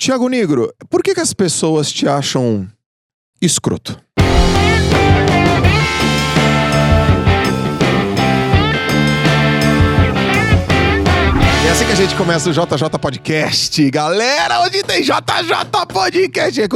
Thiago Negro, por que as pessoas te acham escroto? É assim que a gente começa o JJ Podcast. Galera, hoje tem JJ Podcast. É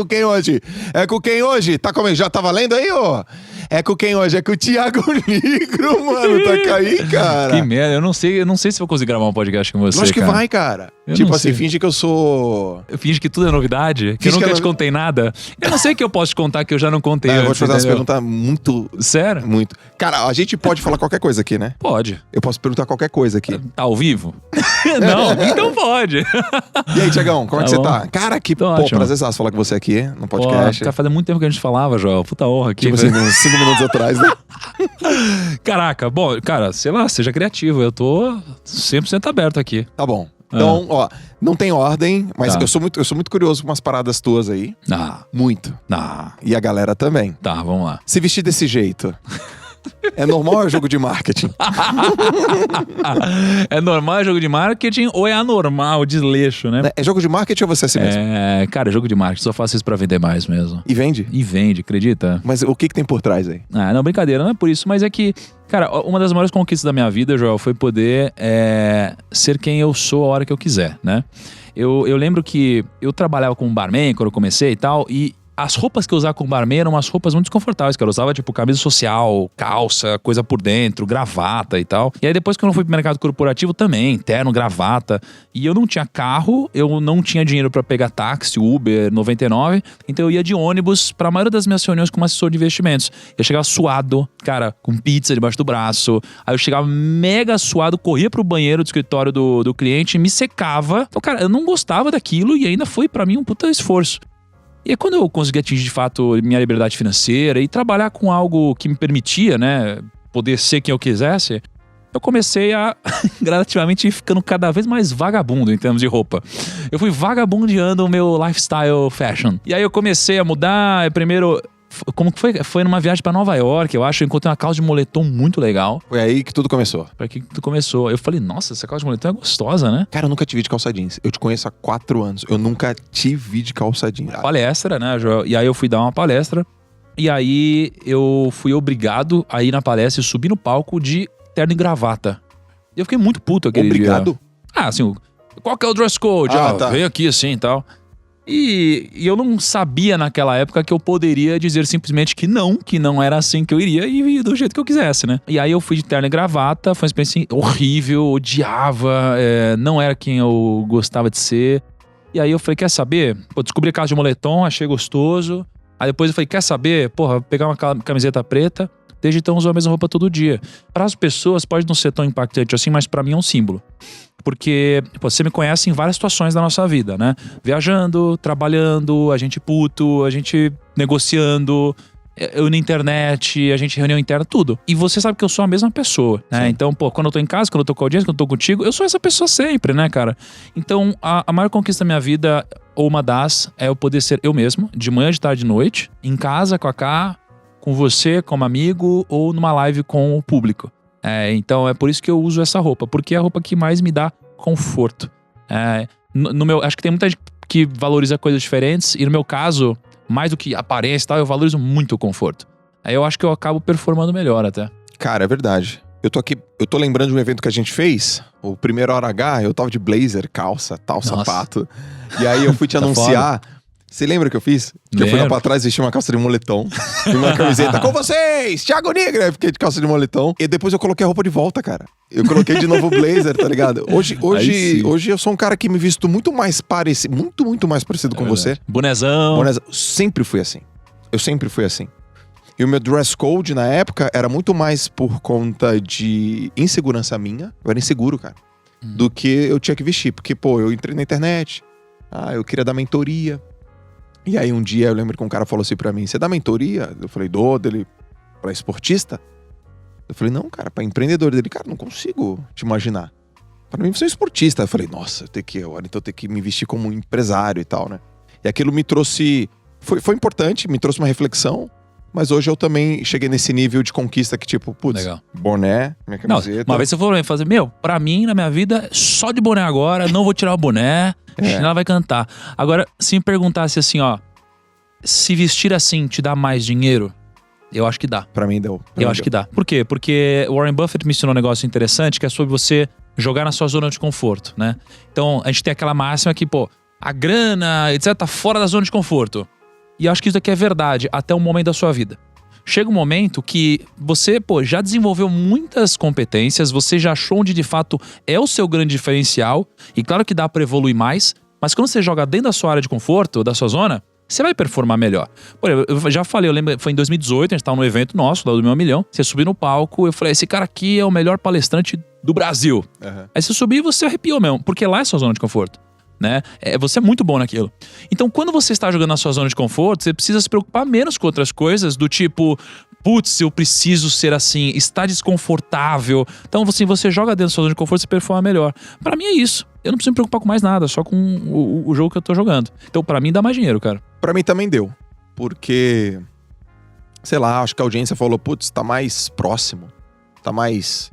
com quem hoje? Tá comendo? Já tá valendo aí, ô? É com quem hoje? É com o Thiago Negro, mano. Tá aí, cara. Que merda, eu não sei se vou conseguir gravar um podcast com você, Eu acho que vai, cara. Eu tipo não assim, sei. finge que eu sou... Eu finge que tudo é novidade, que eu Finge nunca que te contei nada. Eu não sei que eu posso te contar que eu já não contei Eu vou te fazer umas entendeu? perguntas muito... Sério? Muito. Cara, a gente pode falar qualquer coisa aqui, né? Pode. Eu posso perguntar qualquer coisa aqui. Tá ao vivo? Não, então pode. E aí, Thiagão, como é que Tá você bom. tá? Cara, que Tô pô, ótimo. prazerzaço falar com você aqui no Pô, podcast. cara, fazia muito tempo que a gente falava, Joel. Puta honra aqui. Tipo assim, uns 5 minutos atrás, né? Caraca, bom, cara, sei lá, seja criativo. Eu tô 100% aberto aqui. Tá bom. Então, ó, não tem ordem, mas Tá. eu sou muito curioso com umas paradas tuas aí. Muito. E a galera também. Tá, vamos lá. Se vestir desse jeito, é normal ou é jogo de marketing? É normal jogo de marketing ou é anormal, desleixo, né? É jogo de marketing ou você é assim mesmo? Cara, jogo de marketing, só faço isso pra vender mais mesmo. E vende? E vende, acredita? Mas o que tem por trás aí? Não, brincadeira, não é por isso, mas é que, cara, uma das maiores conquistas da minha vida, Joel, foi poder ser quem eu sou a hora que eu quiser, né? Eu lembro que eu trabalhava como barman quando eu comecei e tal, e as roupas que eu usava como barman eram umas roupas muito desconfortáveis, cara. Eu usava, tipo, camisa social, calça, coisa por dentro, gravata e tal. E aí depois que eu fui pro mercado corporativo também, terno, gravata. E eu não tinha carro, eu não tinha dinheiro pra pegar táxi, Uber, 99. Então eu ia de ônibus pra maioria das minhas reuniões como assessor de investimentos. Eu chegava suado, cara, com pizza debaixo do braço. Aí eu chegava mega suado, corria pro banheiro do escritório do cliente, me secava. Então, cara, eu não gostava daquilo e ainda foi pra mim um puta esforço. E aí quando eu consegui atingir de fato minha liberdade financeira e trabalhar com algo que me permitia, né, poder ser quem eu quisesse, eu comecei a gradativamente ir ficando cada vez mais vagabundo em termos de roupa. Eu fui vagabundeando o meu lifestyle fashion. E aí eu comecei a mudar, primeiro... Como que foi? Foi numa viagem pra Nova York, eu acho. Eu encontrei uma calça de moletom muito legal. Foi aí que tudo começou. Pra que tudo começou? Eu falei, nossa, essa calça de moletom é gostosa, né? Cara, eu nunca te vi de calça jeans. Eu te conheço há 4 anos. Eu nunca te vi de calça jeans. Palestra, né, Joel? E aí eu fui dar uma palestra. E aí eu fui obrigado a ir na palestra e subir no palco de terno e gravata. E eu fiquei muito puto aquele dia. Obrigado? Assim, qual que é o dress code? Tá. Veio aqui assim e tal. E eu não sabia naquela época que eu poderia dizer simplesmente que não era assim que eu iria e do jeito que eu quisesse, né? E aí eu fui de terno e gravata, foi uma experiência horrível, odiava, não era quem eu gostava de ser. E aí eu falei, quer saber? Pô, descobri a casa de moletom, achei gostoso. Aí depois eu falei, quer saber? Porra, pegar uma camiseta preta, desde então uso a mesma roupa todo dia. Para as pessoas pode não ser tão impactante assim, mas para mim é um símbolo. Porque você me conhece em várias situações da nossa vida, né? Viajando, trabalhando, a gente puto, a gente negociando, eu na internet, a gente reunião interna, tudo. E você sabe que eu sou a mesma pessoa, né? Sim. Então, pô, quando eu tô em casa, quando eu tô com a audiência, quando eu tô contigo, eu sou essa pessoa sempre, né, cara? Então, a maior conquista da minha vida, ou uma das, é eu poder ser eu mesmo, de manhã, de tarde, de noite, em casa, com a Ká, com você, como amigo, ou numa live com o público. Então é por isso que eu uso essa roupa, porque é a roupa que mais me dá conforto. Acho que tem muita gente que valoriza coisas diferentes, e no meu caso, mais do que aparência e tal, eu valorizo muito o conforto. Aí eu acho que eu acabo performando melhor até. Cara, é verdade. Eu tô lembrando de um evento que a gente fez, o primeiro hora H, eu tava de blazer, calça, tal, Nossa. sapato. E aí eu fui te Tá anunciar. Você lembra que eu fiz? Que eu fui lá pra trás, vesti uma calça de moletom e uma camiseta. Com vocês, Thiago Negro! Aí fiquei de calça de moletom. E depois eu coloquei a roupa de volta, cara. Eu coloquei de novo o blazer, tá ligado? Hoje eu sou um cara que me visto muito mais parecido, muito mais parecido com você. Bonezão. Sempre fui assim. Eu sempre fui assim. E o meu dress code na época era muito mais por conta de insegurança minha. Eu era inseguro, cara. Do que eu tinha que vestir. Porque, pô, eu entrei na internet. Eu queria dar mentoria. E aí um dia eu lembro que um cara falou assim pra mim, você dá mentoria? Eu falei, dele pra esportista? Eu falei, não, cara, pra empreendedor. Dele, cara, não consigo te imaginar. Pra mim você é um esportista. Eu falei, nossa, então eu tenho que me vestir como um empresário e tal, né? E aquilo me trouxe, foi importante, me trouxe uma reflexão. Mas hoje eu também cheguei nesse nível de conquista que tipo, putz, Legal. boné, minha Não, camiseta. uma vez você falou fazer, meu, pra mim, na minha vida, só de boné agora, não vou tirar o boné, ela vai cantar. Agora, se me perguntasse assim, ó, se vestir assim te dá mais dinheiro, eu acho que dá. Pra mim deu. Eu acho que dá. Por quê? Porque o Warren Buffett me ensinou um negócio interessante que é sobre você jogar na sua zona de conforto, né? Então, a gente tem aquela máxima que, pô, a grana, etc, tá fora da zona de conforto. E eu acho que isso daqui é verdade até um momento da sua vida. Chega um momento que você, pô, já desenvolveu muitas competências, você já achou onde de fato é o seu grande diferencial, e claro que dá pra evoluir mais, mas quando você joga dentro da sua área de conforto, da sua zona, você vai performar melhor. Por exemplo, eu já falei, eu lembro, foi em 2018, a gente tava num evento nosso, lá do Meu Milhão, você subiu no palco, eu falei, esse cara aqui é o melhor palestrante do Brasil. Aí você subiu e você arrepiou mesmo, porque lá é a sua zona de conforto. Né? Você é muito bom naquilo. Então, quando você está jogando na sua zona de conforto, você precisa se preocupar menos com outras coisas, do tipo, putz, eu preciso ser assim, está desconfortável. Então, assim, você joga dentro da sua zona de conforto, você performa melhor. Pra mim é isso. Eu não preciso me preocupar com mais nada, só com o jogo que eu tô jogando. Então, pra mim, dá mais dinheiro, cara. Pra mim também deu. Porque, sei lá, acho que a audiência falou, putz, tá mais próximo. Tá mais...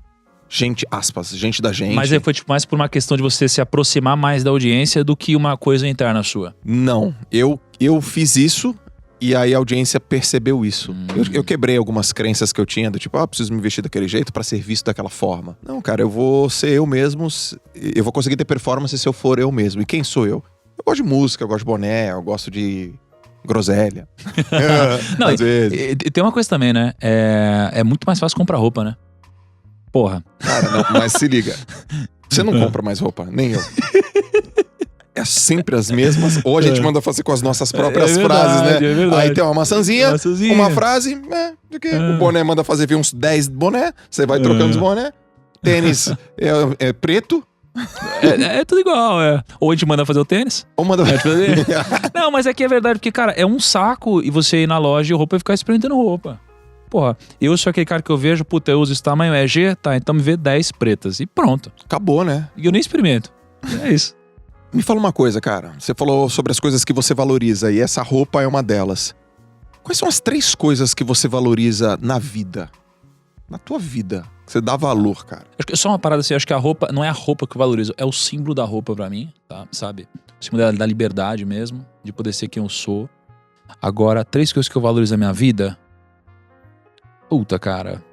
gente, aspas, gente da gente. Mas aí foi tipo mais por uma questão de você se aproximar mais da audiência do que uma coisa interna sua. Não, eu fiz isso e aí a audiência percebeu isso. Eu quebrei algumas crenças que eu tinha, do tipo, preciso me vestir daquele jeito pra ser visto daquela forma. Não, cara, eu vou ser eu mesmo, eu vou conseguir ter performance se eu for eu mesmo. E quem sou eu? Eu gosto de música, eu gosto de boné, eu gosto de groselha. Não, às vezes. E tem uma coisa também, né? É muito mais fácil comprar roupa, né? Porra. Cara, não, mas se liga. Você não compra mais roupa, nem eu. É sempre as mesmas. Ou a gente manda fazer com as nossas próprias frases, né? É verdade. Aí tem uma maçãzinha, uma frase, o boné manda fazer vir uns 10 boné, você vai trocando os boné. Tênis é preto. É tudo igual, é. Ou a gente manda fazer o tênis. Ou manda fazer. Não, mas é que é verdade, porque, cara, é um saco e você ir na loja e roupa e ficar experimentando roupa. Porra, eu sou aquele cara que eu vejo, puta, eu uso esse tamanho, é G, tá, então me vê 10 pretas. E pronto. Acabou, né? E eu nem experimento. É isso. Me fala uma coisa, cara. Você falou sobre as coisas que você valoriza e essa roupa é uma delas. Quais são as 3 coisas que você valoriza na vida? Na tua vida. Que você dá valor, cara. Acho que só uma parada assim, acho que a roupa, não é a roupa que eu valorizo, é o símbolo da roupa pra mim, tá? Sabe? O símbolo da liberdade mesmo, de poder ser quem eu sou. Agora, 3 coisas que eu valorizo na minha vida. Puta, cara.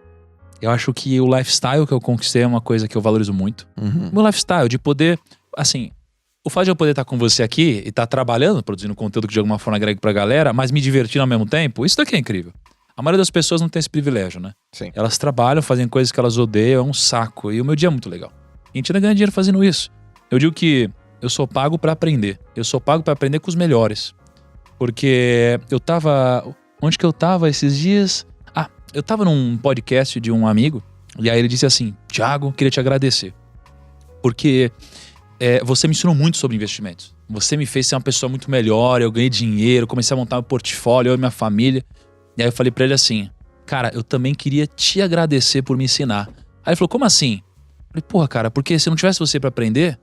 Eu acho que o lifestyle que eu conquistei é uma coisa que eu valorizo muito. Meu lifestyle, de poder, assim, o fato de eu poder estar com você aqui e estar trabalhando, produzindo conteúdo que de alguma forma agrega pra galera, mas me divertindo ao mesmo tempo, isso daqui é incrível. A maioria das pessoas não tem esse privilégio, né? Sim. Elas trabalham, fazem coisas que elas odeiam, é um saco. E o meu dia é muito legal. E a gente ainda ganha dinheiro fazendo isso. Eu digo que eu sou pago pra aprender. Eu sou pago pra aprender com os melhores. Porque eu tava... Onde que eu tava esses dias? Eu tava num podcast de um amigo, e aí ele disse assim, Thiago, queria te agradecer. Porque você me ensinou muito sobre investimentos. Você me fez ser uma pessoa muito melhor, eu ganhei dinheiro, comecei a montar meu portfólio, eu e minha família. E aí eu falei pra ele assim, cara, eu também queria te agradecer por me ensinar. Aí ele falou, como assim? Eu falei, porra, cara, porque se não tivesse você pra aprender,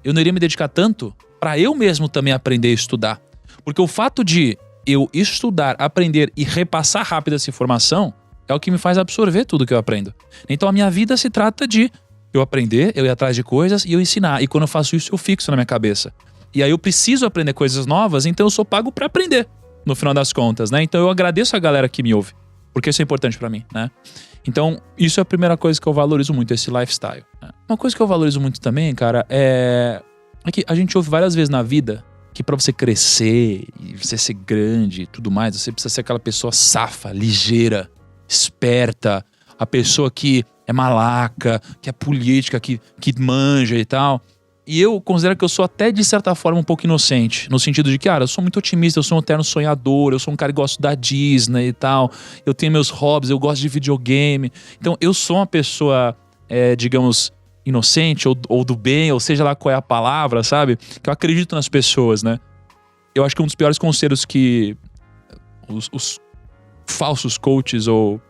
eu não iria me dedicar tanto pra eu mesmo também aprender e estudar. Porque o fato de eu estudar, aprender e repassar rápido essa informação é o que me faz absorver tudo que eu aprendo. Então a minha vida se trata de eu aprender, eu ir atrás de coisas e eu ensinar. E quando eu faço isso, eu fixo na minha cabeça. E aí eu preciso aprender coisas novas, então eu sou pago pra aprender, no final das contas, né? Então eu agradeço a galera que me ouve, porque isso é importante pra mim, né? Então isso é a primeira coisa que eu valorizo muito, esse lifestyle. Né? Uma coisa que eu valorizo muito também, cara, é que a gente ouve várias vezes na vida que pra você crescer e você ser grande e tudo mais, você precisa ser aquela pessoa safa, ligeira, esperta, a pessoa que é malaca, que é política, que manja e tal. E eu considero que eu sou até, de certa forma, um pouco inocente. No sentido de que, cara, eu sou muito otimista, eu sou um eterno sonhador, eu sou um cara que gosta da Disney e tal. Eu tenho meus hobbies, eu gosto de videogame. Então, eu sou uma pessoa, digamos, inocente ou do bem, ou seja lá qual é a palavra, sabe? Que eu acredito nas pessoas, né? Eu acho que um dos piores conselhos que os falsos coaches ou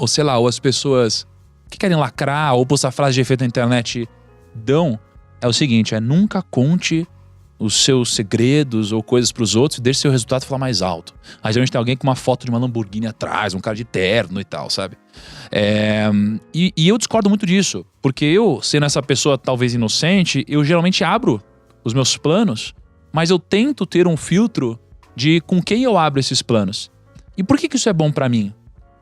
sei lá, ou as pessoas que querem lacrar ou postar frases de efeito na internet dão, é o seguinte, nunca conte os seus segredos ou coisas pros outros e deixa seu resultado falar mais alto. Aí geralmente tem alguém com uma foto de uma Lamborghini atrás, um cara de terno e tal, sabe? E eu discordo muito disso, porque eu, sendo essa pessoa talvez inocente, eu geralmente abro os meus planos, mas eu tento ter um filtro de com quem eu abro esses planos. E por que isso é bom pra mim?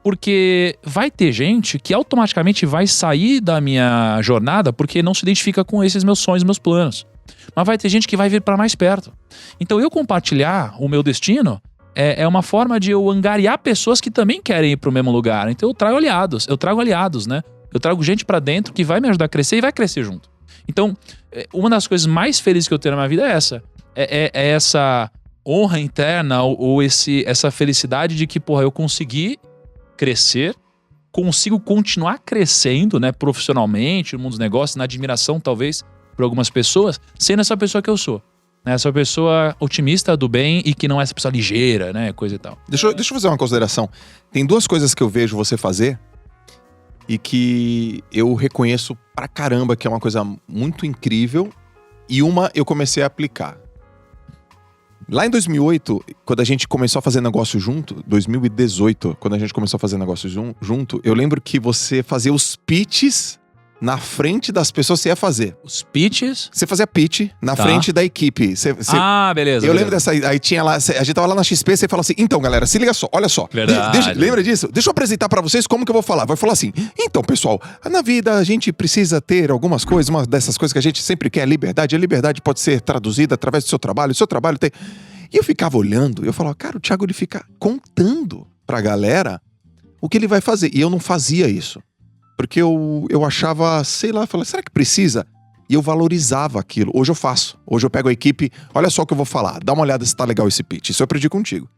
Porque vai ter gente que automaticamente vai sair da minha jornada porque não se identifica com esses meus sonhos, meus planos. Mas vai ter gente que vai vir para mais perto. Então eu compartilhar o meu destino é uma forma de eu angariar pessoas que também querem ir pro mesmo lugar. Então eu trago aliados, né? Eu trago gente para dentro que vai me ajudar a crescer e vai crescer junto. Então, uma das coisas mais felizes que eu tenho na minha vida é essa. É essa honra interna ou essa felicidade de que, porra, eu consegui crescer, consigo continuar crescendo, né, profissionalmente, no mundo dos negócios, na admiração, talvez, por algumas pessoas, sendo essa pessoa que eu sou. Né, essa pessoa otimista, do bem e que não é essa pessoa ligeira, né, coisa e tal. Deixa eu fazer uma consideração. Tem duas coisas que eu vejo você fazer e que eu reconheço pra caramba que é uma coisa muito incrível e uma eu comecei a aplicar. Lá em 2008, quando a gente começou a fazer negócio junto, 2018, quando a gente começou a fazer negócio junto, eu lembro que você fazia os pitches na frente das pessoas que você ia fazer. Os pitches? Você fazia pitch na frente da equipe. Beleza. Eu lembro dessa, aí tinha lá, a gente tava lá na XP, você falou assim, então galera, se liga só, olha só. Verdade. Lembra disso? Deixa eu apresentar pra vocês como que eu vou falar. Vai falar assim, então pessoal, na vida a gente precisa ter algumas coisas, uma dessas coisas que a gente sempre quer, liberdade. A liberdade pode ser traduzida através do seu trabalho, o seu trabalho tem... E eu ficava olhando, eu falava, cara, o Thiago ele fica contando pra galera o que ele vai fazer. E eu não fazia isso. Porque eu achava, sei lá, eu falava, será que precisa? E eu valorizava aquilo. Hoje eu faço. Hoje eu pego a equipe, olha só o que eu vou falar, dá uma olhada se tá legal esse pitch. Isso eu aprendi contigo.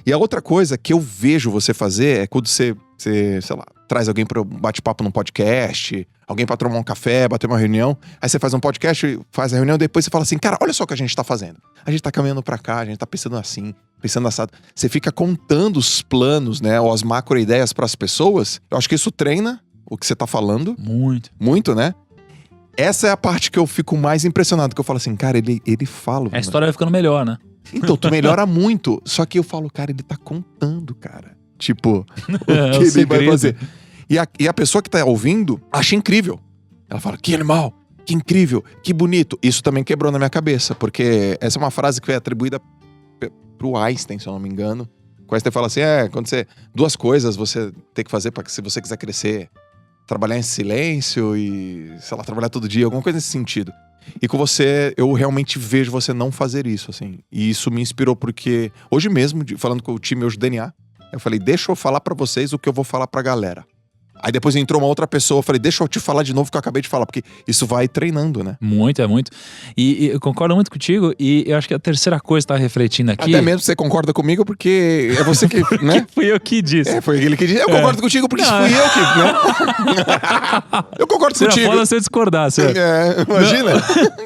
E a outra coisa que eu vejo você fazer é quando você sei lá, traz alguém para um bate-papo num podcast, alguém para tomar um café, bater uma reunião, aí você faz um podcast, faz a reunião, depois você fala assim, cara, olha só o que a gente tá fazendo. A gente tá caminhando pra cá, a gente tá pensando assim, pensando assado. Você fica contando os planos, né, ou as macro ideias pras pessoas. Eu acho que isso treina o que você tá falando. Muito. Muito, né? Essa é a parte que eu fico mais impressionado, que eu falo assim, cara, ele fala... A história vai ficando melhor, né? Então, tu melhora muito. Só que eu falo, cara, ele tá contando, cara. Tipo, o que ele segredo. vai fazer. E a pessoa que tá ouvindo acha incrível. Ela fala, que animal, que incrível, que bonito. Isso também quebrou na minha cabeça, porque essa é uma frase que foi atribuída pro Einstein, se eu não me engano. O Einstein fala assim, quando você... Duas coisas você tem que fazer para que se você quiser crescer. Trabalhar em silêncio e, sei lá, trabalhar todo dia, alguma coisa nesse sentido. E com você, eu realmente vejo você não fazer isso, assim. E isso me inspirou porque, hoje mesmo, falando com o time hoje do DNA, eu falei, deixa eu falar pra vocês o que eu vou falar pra galera. Aí depois entrou uma outra pessoa, eu falei, deixa eu te falar de novo o que eu acabei de falar, porque isso vai treinando, né? Muito, é muito. E eu concordo muito contigo, e eu acho que a terceira coisa que tá refletindo aqui... Até mesmo você concorda comigo, porque é você que, né? Que fui eu que disse. Foi ele que disse. Eu concordo contigo, porque isso fui eu que, né? Eu concordo Seria contigo. foda você discordar, certo? Imagina.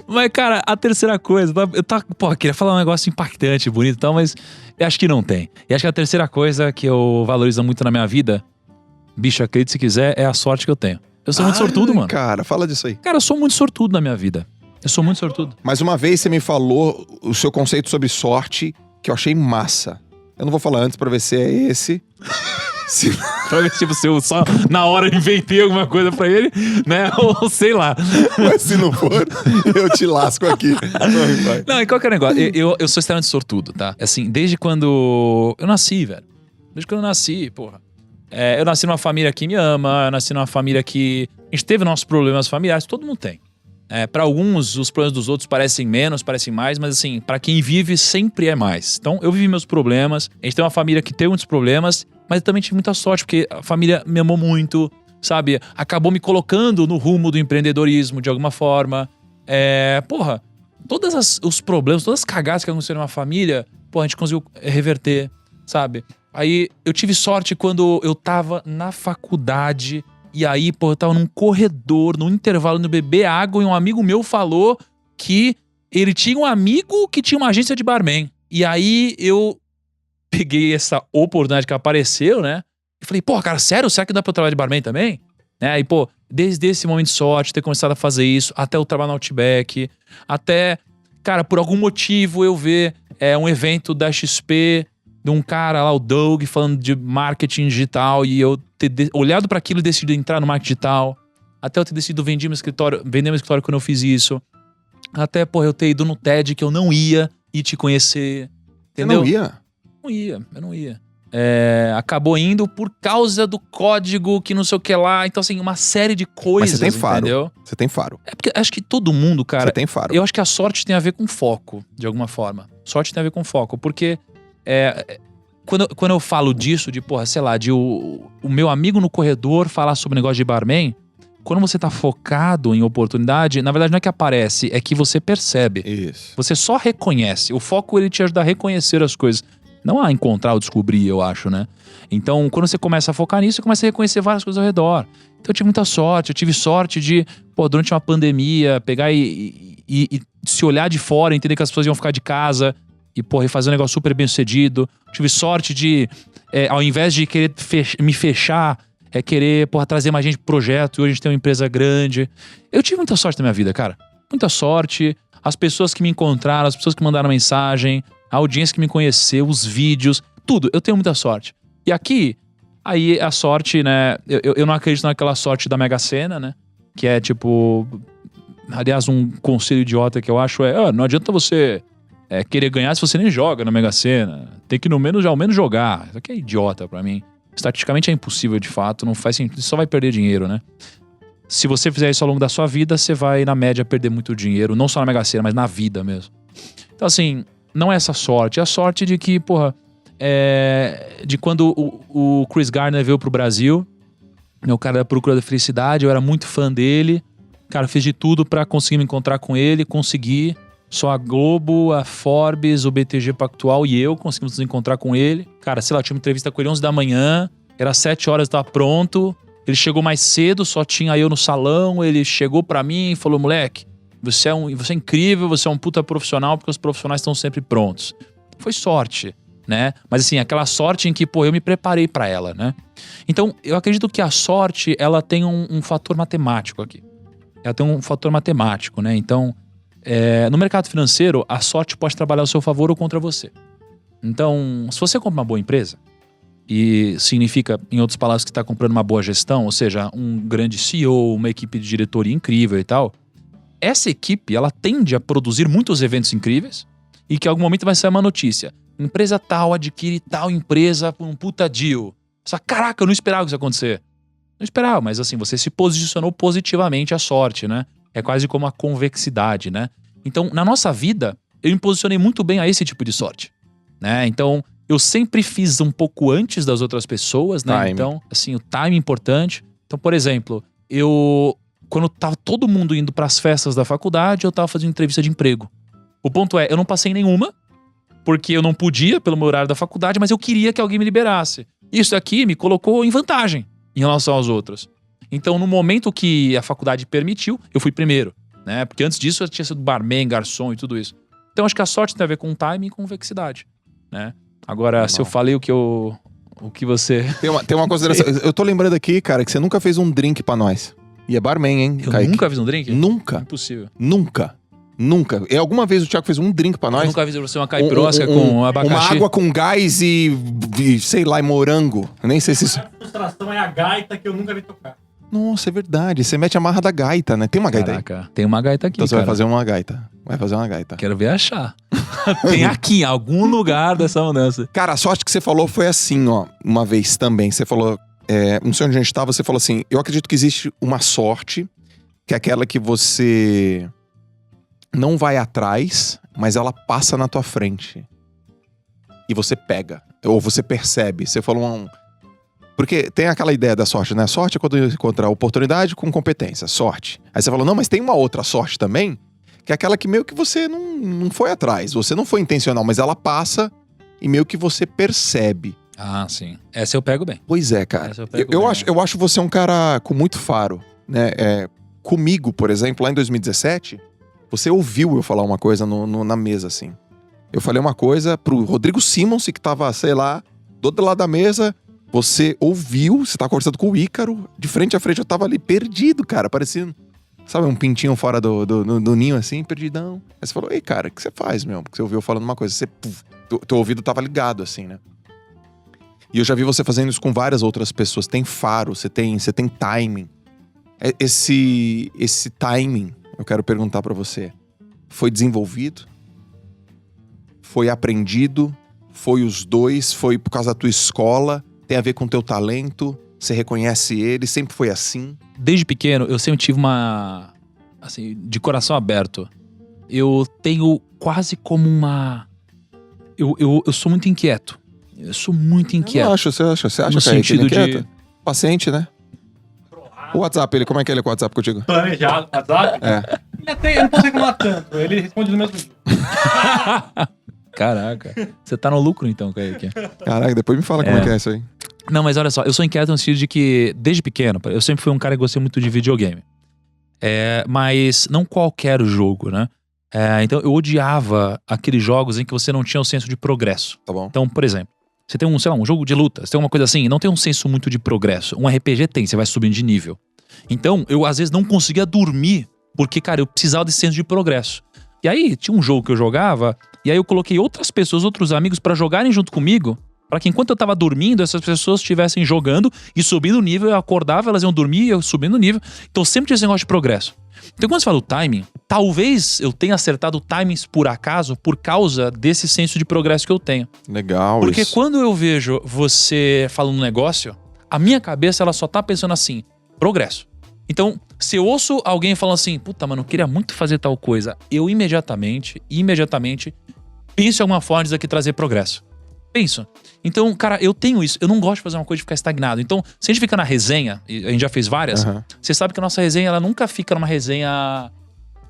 Mas, cara, a terceira coisa... queria falar um negócio impactante, bonito e tal, mas eu acho que não tem. E acho que a terceira coisa que eu valorizo muito na minha vida... Bicho, acredite se quiser, é a sorte que eu tenho. Eu sou muito sortudo, mano. Cara, fala disso aí. Cara, eu sou muito sortudo na minha vida. Eu sou muito sortudo. Mas uma vez você me falou o seu conceito sobre sorte, que eu achei massa. Eu não vou falar antes pra ver se é esse. Pra ver, tipo, se eu só na hora inventei alguma coisa pra ele, né? Ou sei lá. Mas se não for, eu te lasco aqui. Vai. Não, e qual que é o negócio? Eu sou extremamente sortudo, tá? Assim, desde quando eu nasci, velho. Desde quando eu nasci, porra. Eu nasci numa família que me ama, eu nasci numa família que... A gente teve nossos problemas familiares, todo mundo tem. Pra alguns, os problemas dos outros parecem menos, parecem mais, mas assim, pra quem vive, sempre é mais. Então, eu vivi meus problemas, a gente tem uma família que tem muitos problemas, mas eu também tive muita sorte, porque a família me amou muito, sabe? Acabou me colocando no rumo do empreendedorismo, de alguma forma. Porra, todos os problemas, todas as cagadas que aconteceram na família, porra, a gente conseguiu reverter, sabe? Aí eu tive sorte quando eu tava na faculdade e aí, pô, eu tava num corredor, num intervalo, indo beber água e um amigo meu falou que ele tinha um amigo que tinha uma agência de barman. E aí eu peguei essa oportunidade que apareceu, né? E falei, pô, cara, sério? Será que dá pra eu trabalhar de barman também? Aí, pô, desde esse momento de sorte, ter começado a fazer isso, até o trabalho no Outback, até... cara, por algum motivo eu ver um evento da XP, de um cara lá, o Doug, falando de marketing digital, e eu ter olhado para aquilo e decidido entrar no marketing digital, até eu ter decidido vender meu escritório quando eu fiz isso, até, eu ter ido no TED que eu não ia e te conhecer, entendeu? Você não ia? Eu não ia. Acabou indo por causa do código que não sei o que lá. Então, assim, uma série de coisas. Mas você tem faro. Entendeu? Você tem faro. Porque acho que todo mundo, cara. Você tem faro. Eu acho que a sorte tem a ver com foco, de alguma forma. Sorte tem a ver com foco. Porque quando eu falo disso, de o meu amigo no corredor falar sobre negócio de barman, quando você tá focado em oportunidade, na verdade não é que aparece, é que você percebe. Isso. Você só reconhece. O foco, ele te ajuda a reconhecer as coisas. Não a encontrar ou descobrir, eu acho, né? Então, quando você começa a focar nisso, você começa a reconhecer várias coisas ao redor. Então, eu tive muita sorte. Eu tive sorte de, durante uma pandemia, pegar e se olhar de fora, entender que as pessoas iam ficar de casa e fazer um negócio super bem sucedido. Eu tive sorte de, ao invés de querer me fechar, querer, trazer mais gente pro projeto. E hoje a gente tem uma empresa grande. Eu tive muita sorte na minha vida, cara. Muita sorte. As pessoas que me encontraram, as pessoas que mandaram mensagem, a audiência que me conheceu, os vídeos, tudo. Eu tenho muita sorte. E aqui, aí a sorte, né? Eu não acredito naquela sorte da Mega Sena, né? Que é aliás, um conselho idiota que eu acho não adianta você querer ganhar se você nem joga na Mega Sena. Tem que ao menos jogar. Isso aqui é idiota pra mim. Estatisticamente é impossível de fato, não faz sentido. Você só vai perder dinheiro, né? Se você fizer isso ao longo da sua vida, você vai, na média, perder muito dinheiro. Não só na Mega Sena, mas na vida mesmo. Então, assim, não é essa sorte. É a sorte de que, de quando o Chris Gardner veio pro Brasil, meu cara da Procura da Felicidade, eu era muito fã dele. Cara, eu fiz de tudo pra conseguir me encontrar com ele, consegui. Só a Globo, a Forbes, o BTG Pactual e eu conseguimos nos encontrar com ele. Cara, sei lá, eu tinha uma entrevista com ele 11 da manhã, era 7 horas, eu tava pronto. Ele chegou mais cedo, só tinha eu no salão, ele chegou pra mim e falou: moleque, você é incrível, você é um puta profissional, porque os profissionais estão sempre prontos. Foi sorte, né? Mas assim, aquela sorte em que, eu me preparei pra ela, né? Então, eu acredito que a sorte, ela tem um fator matemático aqui. Ela tem um fator matemático, né? Então, no mercado financeiro, a sorte pode trabalhar ao seu favor ou contra você. Então, se você compra uma boa empresa, e significa, em outras palavras, que está comprando uma boa gestão, ou seja, um grande CEO, uma equipe de diretoria incrível e tal, essa equipe, ela tende a produzir muitos eventos incríveis e que em algum momento vai sair uma notícia. Empresa tal adquire tal empresa por um puta deal. Só, caraca, eu não esperava que isso ia acontecer. Não esperava, mas assim, você se posicionou positivamente à sorte, né? É quase como a convexidade, né? Então, na nossa vida, eu me posicionei muito bem a esse tipo de sorte, né? Então, eu sempre fiz um pouco antes das outras pessoas, né? Time. Então, assim, o time é importante. Então, por exemplo, quando tava todo mundo indo pras festas da faculdade, eu tava fazendo entrevista de emprego. O ponto eu não passei nenhuma, porque eu não podia pelo meu horário da faculdade, mas eu queria que alguém me liberasse. Isso aqui me colocou em vantagem em relação aos outros. Então, no momento que a faculdade permitiu, eu fui primeiro, né? Porque antes disso eu tinha sido barman, garçom e tudo isso. Então, acho que a sorte tem a ver com time e convexidade, né? Agora, se eu falei o que você... Tem uma consideração. Eu tô lembrando aqui, cara, que você nunca fez um drink pra nós. E é barman, hein, Eu Kaique? nunca fiz um drink? Nunca. Impossível. Nunca. E alguma vez o Thiago fez um drink pra nós? Eu nunca fiz você uma caipirosca com abacaxi. Uma água com gás e sei lá, e morango. Eu nem sei se isso... A frustração é a gaita que eu nunca vi tocar. Nossa, é verdade. Você mete a marra da gaita, né? Tem uma gaita aí? Caraca, tem uma gaita aqui, Então você cara. vai fazer uma gaita. Vai fazer uma gaita. Quero ver achar. Tem aqui, em algum lugar dessa mudança. Cara, a sorte que você falou foi assim, ó. Uma vez também. Você falou... não sei onde a gente tava. Você falou assim... Eu acredito que existe uma sorte, que é aquela que você não vai atrás, mas ela passa na tua frente. E você pega. Ou você percebe. Você falou Porque tem aquela ideia da sorte, né? Sorte é quando encontra oportunidade com competência. Sorte. Aí você falou, não, mas tem uma outra sorte também, que é aquela que meio que você não foi atrás. Você não foi intencional, mas ela passa e meio que você percebe. Ah, sim. Essa eu pego bem. Pois é, cara. Essa eu pego bem. Eu acho você um cara com muito faro, né? Comigo, por exemplo, lá em 2017, você ouviu eu falar uma coisa na mesa, assim. Eu falei uma coisa pro Rodrigo Simons, que tava, sei lá, do outro lado da mesa. Você ouviu, você tava conversando com o Ícaro, de frente a frente eu tava ali perdido, cara, parecendo... Sabe, um pintinho fora do ninho, assim, perdidão. Aí você falou, ei, cara, o que você faz, meu? Porque você ouviu falando uma coisa, teu ouvido tava ligado, assim, né? E eu já vi você fazendo isso com várias outras pessoas. Tem faro, você tem timing. Esse timing, eu quero perguntar pra você, foi desenvolvido? Foi aprendido? Foi os dois? Foi por causa da tua escola? Tem a ver com o teu talento? Você reconhece ele? Sempre foi assim? Desde pequeno, eu sempre tive uma... Assim, de coração aberto. Eu tenho quase como uma... Eu sou muito inquieto. Eu sou muito inquieto. Eu acho, você acha No que é sentido inquieta? de... Paciente, né? O WhatsApp, como é que ele é com o WhatsApp contigo? Planejado, WhatsApp. É. Eu não posso reclamar tanto. Ele responde no mesmo dia. Caraca. Você tá no lucro então, Kaique. Caraca, depois me fala como é que é isso aí. Não, mas olha só, eu sou inquieto no sentido de que, desde pequeno, eu sempre fui um cara que gostei muito de videogame. Mas não qualquer jogo, né? Então eu odiava aqueles jogos em que você não tinha o senso de progresso. Tá bom. Então, por exemplo, você tem um jogo de luta, você tem uma coisa assim, não tem um senso muito de progresso. Um RPG tem, você vai subindo de nível. Então, eu às vezes não conseguia dormir, porque, cara, eu precisava desse senso de progresso. E aí, tinha um jogo que eu jogava, e aí eu coloquei outras pessoas, outros amigos pra jogarem junto comigo, pra que enquanto eu tava dormindo, essas pessoas estivessem jogando e subindo o nível, eu acordava, elas iam dormir e eu subindo o nível. Então sempre tinha esse negócio de progresso. Então quando você fala do timing, talvez eu tenha acertado timings por acaso, por causa desse senso de progresso que eu tenho. Legal. Porque isso. quando eu vejo você falando um negócio, a minha cabeça ela só tá pensando assim, progresso. Então, se eu ouço alguém falando assim, puta, mano, eu queria muito fazer tal coisa, eu imediatamente penso em alguma forma de aqui trazer progresso. Penso. Então, cara, eu tenho isso. Eu não gosto de fazer uma coisa de ficar estagnado. Então, se a gente fica na resenha, e a gente já fez várias, você sabe que a nossa resenha, ela nunca fica numa resenha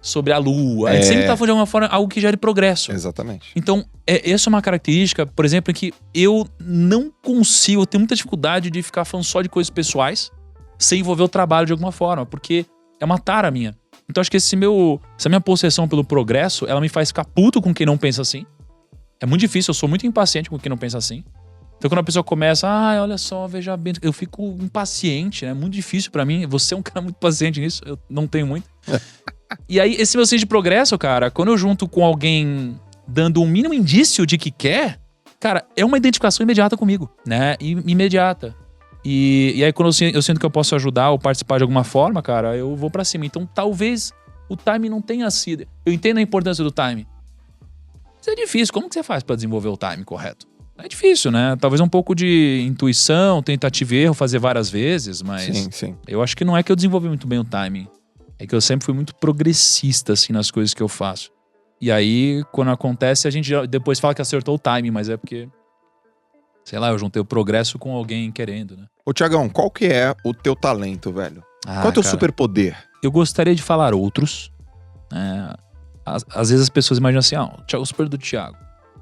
sobre a lua. A gente sempre tá falando de alguma forma algo que gere progresso. Exatamente. Então, essa é uma característica, por exemplo, em que eu não consigo, eu tenho muita dificuldade de ficar falando só de coisas pessoais sem envolver o trabalho de alguma forma, porque é uma tara minha. Então, acho que essa minha possessão pelo progresso, ela me faz ficar puto com quem não pensa assim. É muito difícil, eu sou muito impaciente com quem não pensa assim. Então quando a pessoa começa, olha só, veja bem, eu fico impaciente, né? É muito difícil pra mim. Você é um cara muito paciente nisso, eu não tenho muito. E aí, esse meu senso de progresso, cara, quando eu junto com alguém dando um mínimo indício de que quer, cara, é uma identificação imediata comigo, né? Imediata. E aí quando eu sinto que eu posso ajudar ou participar de alguma forma, cara, eu vou pra cima. Então talvez o timing não tenha sido... Eu entendo a importância do timing. Mas é difícil. Como que você faz pra desenvolver o timing correto? É difícil, né? Talvez um pouco de intuição, tentativa e erro, fazer várias vezes, mas... Sim. Eu acho que não é que eu desenvolvi muito bem o timing. É que eu sempre fui muito progressista, assim, nas coisas que eu faço. E aí, quando acontece, a gente depois fala que acertou o timing, mas é porque... Sei lá, eu juntei o progresso com alguém querendo, né? Ô, Tiagão, qual que é o teu talento, velho? Qual é o teu cara, superpoder? Eu gostaria de falar outros. Às vezes as pessoas imaginam assim, o super do Thiago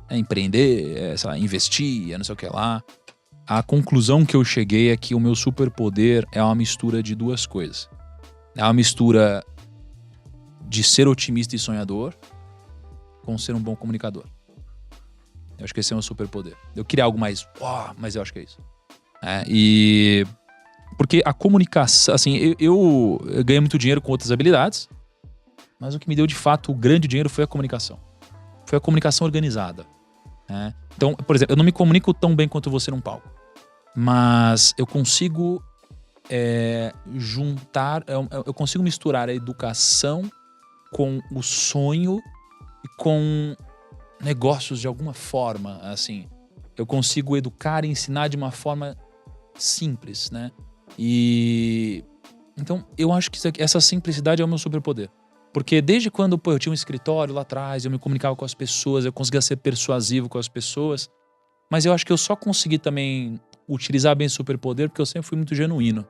é empreender, sei lá, investir, não sei o que lá. A conclusão que eu cheguei é que o meu superpoder é uma mistura de duas coisas. É uma mistura de ser otimista e sonhador com ser um bom comunicador. Eu acho que esse é o meu superpoder. Eu queria algo mais, mas eu acho que é isso. Porque a comunicação, assim, eu ganhei muito dinheiro com outras habilidades, mas o que me deu de fato o grande dinheiro foi a comunicação. Foi a comunicação organizada. Né? Então, por exemplo, eu não me comunico tão bem quanto você num palco, mas eu consigo eu consigo misturar a educação com o sonho e com negócios de alguma forma, assim. Eu consigo educar e ensinar de uma forma simples, né? E... Então, eu acho que essa simplicidade é o meu superpoder. Porque desde quando eu tinha um escritório lá atrás, eu me comunicava com as pessoas, eu conseguia ser persuasivo com as pessoas, mas eu acho que eu só consegui também utilizar bem esse superpoder porque eu sempre fui muito genuíno,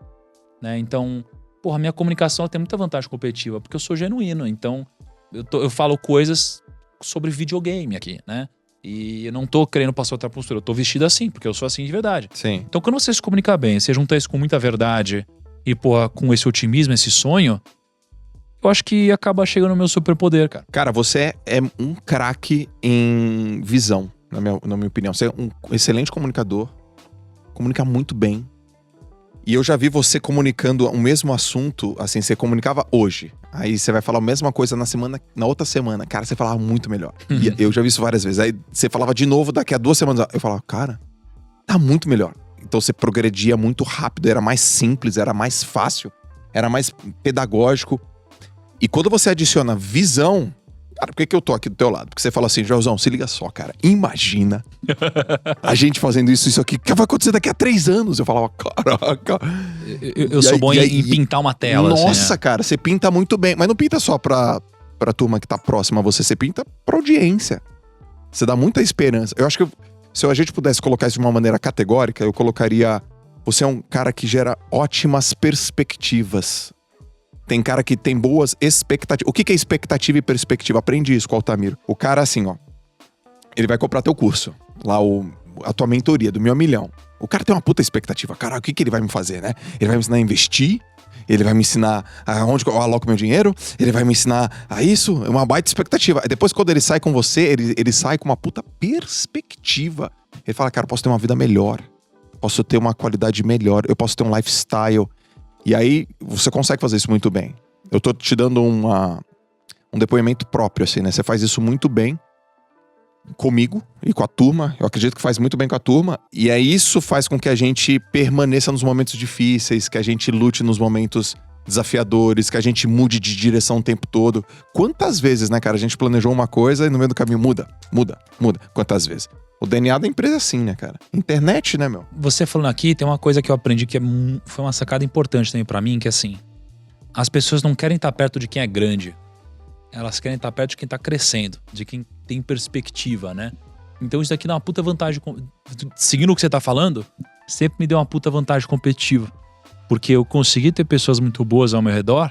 né? Então, a minha comunicação ela tem muita vantagem competitiva, porque eu sou genuíno. Então, eu falo coisas sobre videogame aqui, né? E eu não tô querendo passar outra postura, eu tô vestido assim, porque eu sou assim de verdade. Sim. Então, quando você se comunica bem, você junta isso com muita verdade e, com esse otimismo, esse sonho, eu acho que acaba chegando no meu superpoder, cara. Cara, você é um craque em visão, na minha opinião. Você é um excelente comunicador, comunica muito bem E eu já vi você comunicando o mesmo assunto, assim, você comunicava hoje. Aí você vai falar a mesma coisa na outra semana. Cara, você falava muito melhor. E eu já vi isso várias vezes. Aí você falava de novo daqui a 2 semanas. Eu falava, cara, tá muito melhor. Então você progredia muito rápido, era mais simples, era mais fácil, era mais pedagógico. E quando você adiciona visão... Cara, por que eu tô aqui do teu lado? Porque você fala assim, Joelzão, se liga só, cara. Imagina a gente fazendo isso aqui. O que vai acontecer daqui a 3 anos? Eu falava, caraca. Eu sou bom em pintar uma tela. Nossa, assim, né? cara, você pinta muito bem. Mas não pinta só pra turma que tá próxima a você. Você pinta pra audiência. Você dá muita esperança. Eu acho que se a gente pudesse colocar isso de uma maneira categórica, eu colocaria... Você é um cara que gera ótimas perspectivas. Tem cara que tem boas expectativas. O que é expectativa e perspectiva? Aprende isso com o Altamiro. O cara, assim, ó. Ele vai comprar teu curso. Lá, a tua mentoria do 1.000 milhão. O cara tem uma puta expectativa. Cara, o que ele vai me fazer, né? Ele vai me ensinar a investir. Ele vai me ensinar aonde eu aloco meu dinheiro. Ele vai me ensinar a isso. É uma baita expectativa. Aí depois, quando ele sai com você, ele sai com uma puta perspectiva. Ele fala, cara, eu posso ter uma vida melhor. Posso ter uma qualidade melhor. Eu posso ter um lifestyle. E aí, você consegue fazer isso muito bem. Eu tô te dando um depoimento próprio, assim, né? Você faz isso muito bem comigo e com a turma. Eu acredito que faz muito bem com a turma. E aí, isso faz com que a gente permaneça nos momentos difíceis, que a gente lute nos momentos desafiadores, que a gente mude de direção o tempo todo. Quantas vezes, né, cara? A gente planejou uma coisa e no meio do caminho muda. Quantas vezes? O DNA da empresa é assim, né, cara? Internet, né, meu? Você falando aqui, tem uma coisa que eu aprendi que foi uma sacada importante também pra mim, que é assim, as pessoas não querem estar perto de quem é grande. Elas querem estar perto de quem tá crescendo, de quem tem perspectiva, né? Então isso daqui dá uma puta vantagem. Seguindo o que você tá falando, sempre me deu uma puta vantagem competitiva. Porque eu consegui ter pessoas muito boas ao meu redor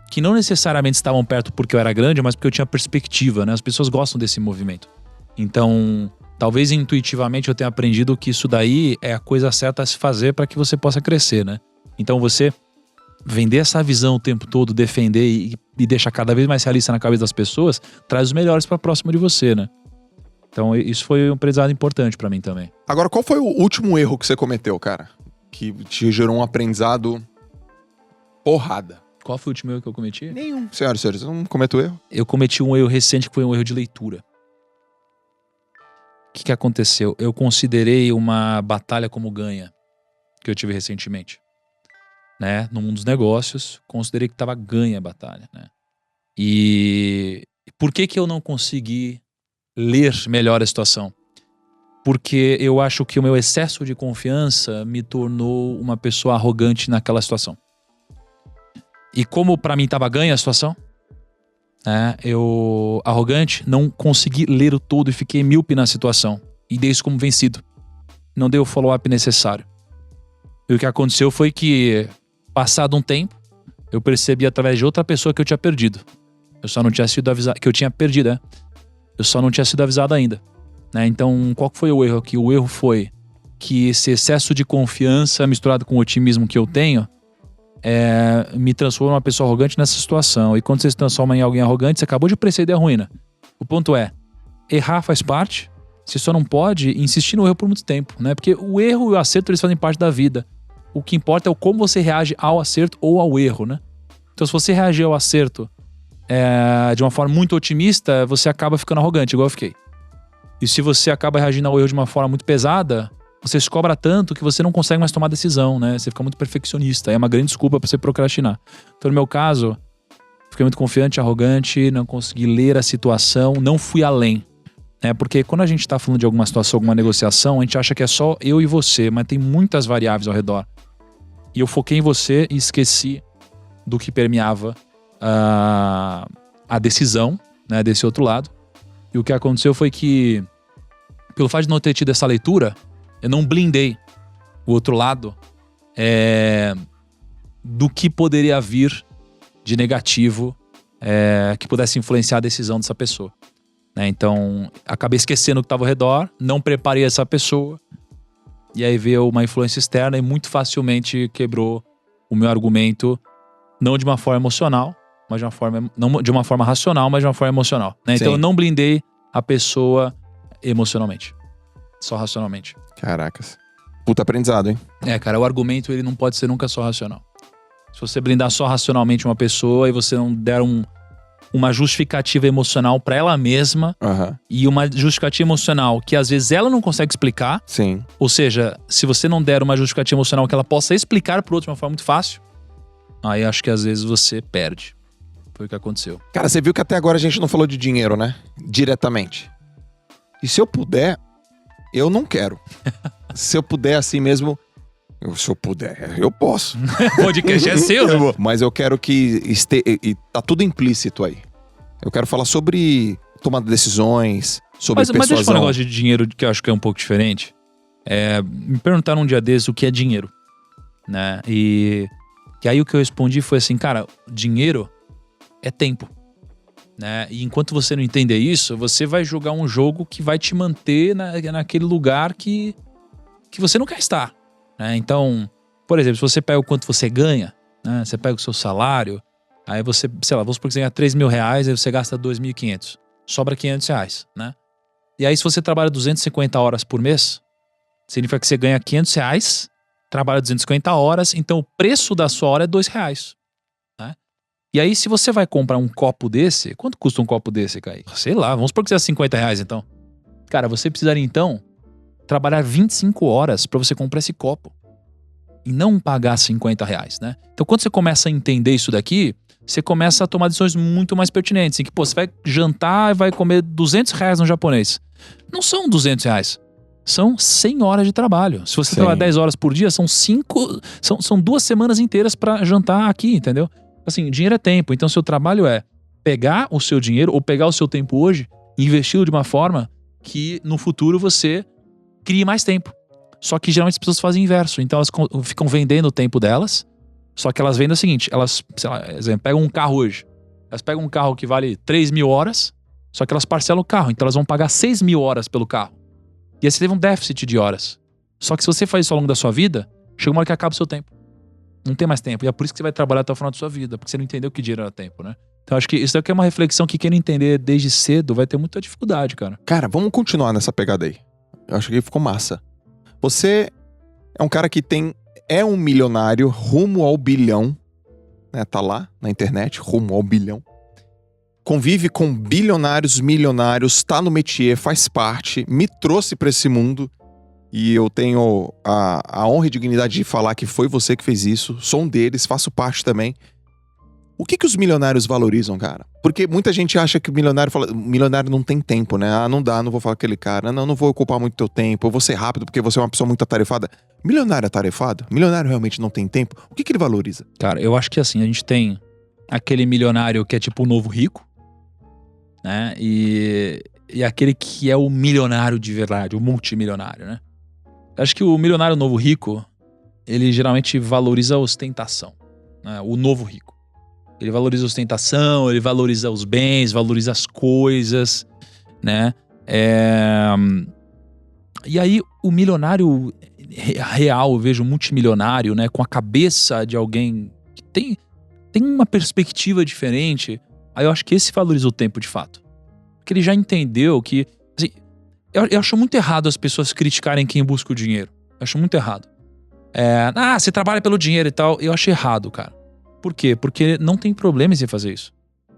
que não necessariamente estavam perto porque eu era grande, mas porque eu tinha perspectiva, né? As pessoas gostam desse movimento. Então... Talvez intuitivamente eu tenha aprendido que isso daí é a coisa certa a se fazer para que você possa crescer, né? Então você vender essa visão o tempo todo, defender e deixar cada vez mais realista na cabeça das pessoas, traz os melhores para próximo de você, né? Então isso foi um aprendizado importante para mim também. Agora, qual foi o último erro que você cometeu, cara? Que te gerou um aprendizado porrada? Qual foi o último erro que eu cometi? Nenhum. Senhoras e senhores, você não cometeu erro? Eu cometi um erro recente que foi um erro de leitura. O que aconteceu? Eu considerei uma batalha como ganha, que eu tive recentemente, né? No mundo dos negócios, considerei que estava ganha a batalha, né? E por que eu não consegui ler melhor a situação? Porque eu acho que o meu excesso de confiança me tornou uma pessoa arrogante naquela situação. E como para mim estava ganha a situação, eu, arrogante, não consegui ler o todo e fiquei míope na situação. E dei isso como vencido. Não dei o follow-up necessário. E o que aconteceu foi que, passado um tempo, eu percebi através de outra pessoa que eu tinha perdido. Eu só não tinha sido avisado, que eu tinha perdido, né? Eu só não tinha sido avisado ainda. Né? Então, qual foi o erro aqui? O erro foi que esse excesso de confiança misturado com o otimismo que eu tenho me transforma em uma pessoa arrogante nessa situação. E quando você se transforma em alguém arrogante, você acabou de preceder a ruína. O ponto é, errar faz parte, você só não pode insistir no erro por muito tempo, né? Porque o erro e o acerto, eles fazem parte da vida. O que importa é o como você reage ao acerto ou ao erro, né? Então se você reagir ao acerto de uma forma muito otimista, você acaba ficando arrogante, igual eu fiquei. E se você acaba reagindo ao erro de uma forma muito pesada, você se cobra tanto que você não consegue mais tomar decisão, né? Você fica muito perfeccionista. É uma grande desculpa pra você procrastinar. Então, no meu caso, fiquei muito confiante, arrogante, não consegui ler a situação, não fui além. Né? Porque quando a gente tá falando de alguma situação, alguma negociação, a gente acha que é só eu e você, mas tem muitas variáveis ao redor. E eu foquei em você e esqueci do que permeava a decisão, né, desse outro lado. E o que aconteceu foi que, pelo fato de não ter tido essa leitura, eu não blindei o outro lado do que poderia vir de negativo que pudesse influenciar a decisão dessa pessoa. Né? Então, acabei esquecendo o que estava ao redor, não preparei essa pessoa, e aí veio uma influência externa e muito facilmente quebrou o meu argumento, não de uma forma emocional, mas de uma forma, não de uma forma racional, mas de uma forma emocional. Né? Então eu não blindei a pessoa emocionalmente, só racionalmente. Caracas. Puta aprendizado, hein? Cara, o argumento ele não pode ser nunca só racional. Se você blindar só racionalmente uma pessoa e você não der uma justificativa emocional pra ela mesma e uma justificativa emocional que às vezes ela não consegue explicar. Sim. Ou seja, se você não der uma justificativa emocional que ela possa explicar pro outro de uma forma muito fácil, aí acho que às vezes você perde. Foi o que aconteceu. Cara, você viu que até agora a gente não falou de dinheiro, né? Diretamente. E se eu puder, eu não quero. Se eu puder assim mesmo... Se eu puder, eu posso. O podcast é seu, né? Mas eu quero que tá tudo implícito aí. Eu quero falar sobre tomada de decisões, sobre persuasão. Mas deixa eu falar um negócio de dinheiro que eu acho que é um pouco diferente. Me perguntaram um dia desses o que é dinheiro, né? E aí o que eu respondi foi assim, cara, dinheiro é tempo, né? E enquanto você não entender isso, você vai jogar um jogo que vai te manter naquele lugar que você não quer estar. Então, por exemplo, se você pega o quanto você ganha, né? Você pega o seu salário, aí você, sei lá, vamos supor que você ganha 3 mil reais, aí você gasta 2.500, sobra 500 reais, né? E aí se você trabalha 250 horas por mês, significa que você ganha 500 reais, trabalha 250 horas, então o preço da sua hora é 2 reais, né? E aí se você vai comprar um copo desse, quanto custa um copo desse, Kaique? Sei lá, vamos supor que seja 50 reais então. Cara, você precisaria então trabalhar 25 horas pra você comprar esse copo. E não pagar 50 reais, né? Então quando você começa a entender isso daqui, você começa a tomar decisões muito mais pertinentes. Em que, você vai jantar e vai comer 200 reais no japonês. Não são 200 reais. São 100 horas de trabalho. Se você trabalhar 10 horas por dia, são 2 semanas inteiras pra jantar aqui, entendeu? Assim, dinheiro é tempo. Então seu trabalho é pegar o seu dinheiro ou pegar o seu tempo hoje e investi-lo de uma forma que no futuro você crie mais tempo. Só que geralmente as pessoas fazem o inverso. Então elas ficam vendendo o tempo delas. Só que elas vendem o seguinte, elas, sei lá, exemplo, pegam um carro hoje. Elas pegam um carro que vale 3 mil horas, só que elas parcelam o carro. Então elas vão pagar 6 mil horas pelo carro. E aí você teve um déficit de horas. Só que se você faz isso ao longo da sua vida, chega uma hora que acaba o seu tempo. Não tem mais tempo. E é por isso que você vai trabalhar até o final da sua vida. Porque você não entendeu que dinheiro era tempo, né? Então acho que isso daqui é uma reflexão que quem não entender desde cedo vai ter muita dificuldade, cara. Cara, vamos continuar nessa pegada aí. Eu acho que ficou massa. Você é um cara que é um milionário rumo ao bilhão, né? Tá lá na internet, rumo ao bilhão. Convive com bilionários, milionários, tá no métier, faz parte, me trouxe pra esse mundo e eu tenho a honra e dignidade de falar que foi você que fez isso. Sou um deles, faço parte também. O que os milionários valorizam, cara? Porque muita gente acha que o milionário não tem tempo, né? Ah, não dá, não vou falar com aquele cara. Não vou ocupar muito teu tempo. Eu vou ser rápido porque você é uma pessoa muito atarefada. Milionário é atarefado? Milionário realmente não tem tempo? O que ele valoriza? Cara, eu acho que assim, a gente tem aquele milionário que é tipo o novo rico, né? E aquele que é o milionário de verdade, o multimilionário, né? Eu acho que o milionário novo rico, ele geralmente valoriza a ostentação, né? O novo rico. Ele valoriza a ostentação, ele valoriza os bens, valoriza as coisas, né? E aí o milionário real, eu vejo multimilionário, né? Com a cabeça de alguém que tem uma perspectiva diferente. Aí eu acho que esse valoriza o tempo de fato. Porque ele já entendeu que... Assim, eu acho muito errado as pessoas criticarem quem busca o dinheiro. Eu acho muito errado. Você trabalha pelo dinheiro e tal. Eu acho errado, cara. Por quê? Porque não tem problema em você fazer isso.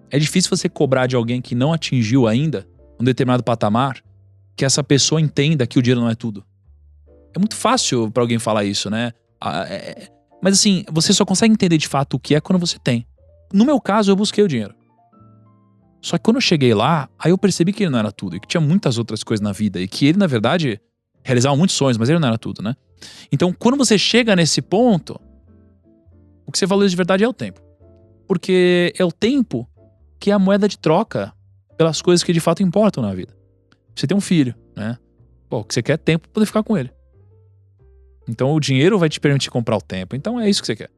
É difícil você cobrar de alguém que não atingiu ainda um determinado patamar que essa pessoa entenda que o dinheiro não é tudo. É muito fácil pra alguém falar isso, né? Mas assim, você só consegue entender de fato o que é quando você tem. No meu caso, eu busquei o dinheiro. Só que quando eu cheguei lá, aí eu percebi que ele não era tudo. E que tinha muitas outras coisas na vida. E que ele, na verdade, realizava muitos sonhos, mas ele não era tudo, né? Então, quando você chega nesse ponto... O que você valoriza de verdade é o tempo. Porque é o tempo que é a moeda de troca pelas coisas que de fato importam na vida. Você tem um filho, né? Pô, o que você quer é tempo pra poder ficar com ele. Então o dinheiro vai te permitir comprar o tempo. Então é isso que você quer,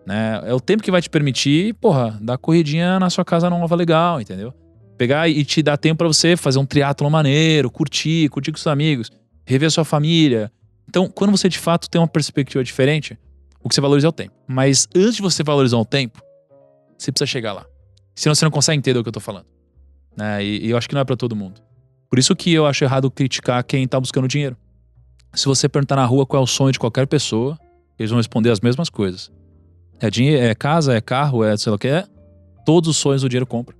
né? É o tempo que vai te permitir, dar corridinha na sua casa nova legal, entendeu? Pegar e te dar tempo pra você fazer um triatlon maneiro, curtir com seus amigos, rever a sua família. Então, quando você de fato tem uma perspectiva diferente, o que você valoriza é o tempo. Mas antes de você valorizar o tempo, você precisa chegar lá. Senão você não consegue entender o que eu tô falando, né? E eu acho que não é pra todo mundo. Por isso que eu acho errado criticar quem tá buscando dinheiro. Se você perguntar na rua qual é o sonho de qualquer pessoa, eles vão responder as mesmas coisas. É dinheiro, é casa, é carro, é sei lá o que é. Todos os sonhos o dinheiro compra.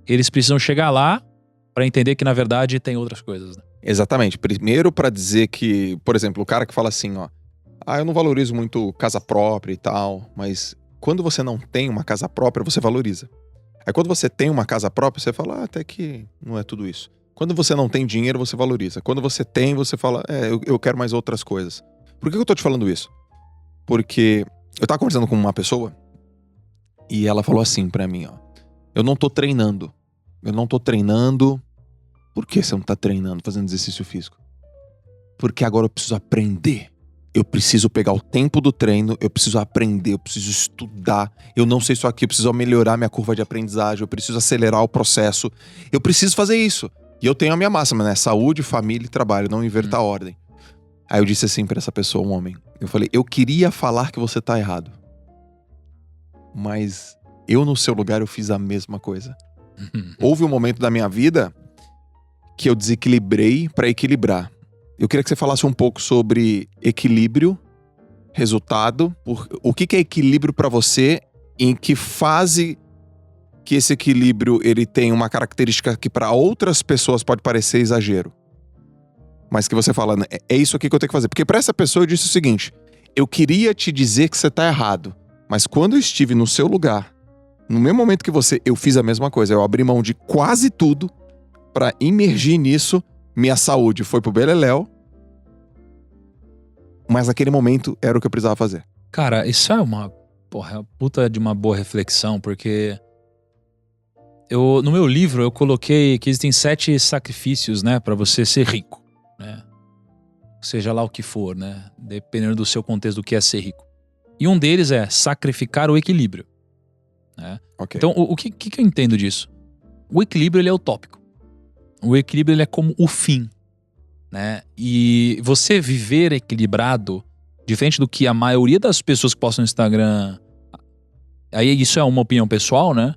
Eles precisam chegar lá para entender que na verdade tem outras coisas, né? Exatamente. Primeiro pra dizer que, por exemplo, o cara que fala assim, ó, eu não valorizo muito casa própria e tal, mas quando você não tem uma casa própria, você valoriza. Aí quando você tem uma casa própria, você fala, até que não é tudo isso. Quando você não tem dinheiro, você valoriza. Quando você tem, você fala, eu quero mais outras coisas. Por que eu tô te falando isso? Porque eu tava conversando com uma pessoa e ela falou assim pra mim, ó, eu não tô treinando. Por que você não tá treinando, fazendo exercício físico? Porque agora eu preciso aprender. Eu preciso pegar o tempo do treino, eu preciso aprender, eu preciso estudar. Eu não sei só aqui, eu preciso melhorar minha curva de aprendizagem, eu preciso acelerar o processo. Eu preciso fazer isso. E eu tenho a minha máxima, né? Saúde, família e trabalho, não inverter a ordem. Aí eu disse assim pra essa pessoa, um homem. Eu falei, eu queria falar que você tá errado. Mas eu no seu lugar eu fiz a mesma coisa. Houve um momento da minha vida que eu desequilibrei pra equilibrar. Eu queria que você falasse um pouco sobre equilíbrio, resultado, o que é equilíbrio pra você, em que fase que esse equilíbrio ele tem uma característica que pra outras pessoas pode parecer exagero. Mas que você fala, é isso aqui que eu tenho que fazer. Porque pra essa pessoa eu disse o seguinte, eu queria te dizer que você tá errado, mas quando eu estive no seu lugar, no mesmo momento que você, eu fiz a mesma coisa. Eu abri mão de quase tudo pra imergir nisso. Minha saúde foi pro beleléu. Mas naquele momento era o que eu precisava fazer. Cara, isso é uma puta de uma boa reflexão, porque no meu livro eu coloquei que existem 7 sacrifícios, né, pra você ser rico, né? Seja lá o que for, né? Dependendo do seu contexto do que é ser rico. E um deles é sacrificar o equilíbrio, né? Okay. Então, o que eu entendo disso? O equilíbrio, ele é utópico. O equilíbrio, ele é como o fim, né? E você viver equilibrado, diferente do que a maioria das pessoas que postam no Instagram, aí isso é uma opinião pessoal, né?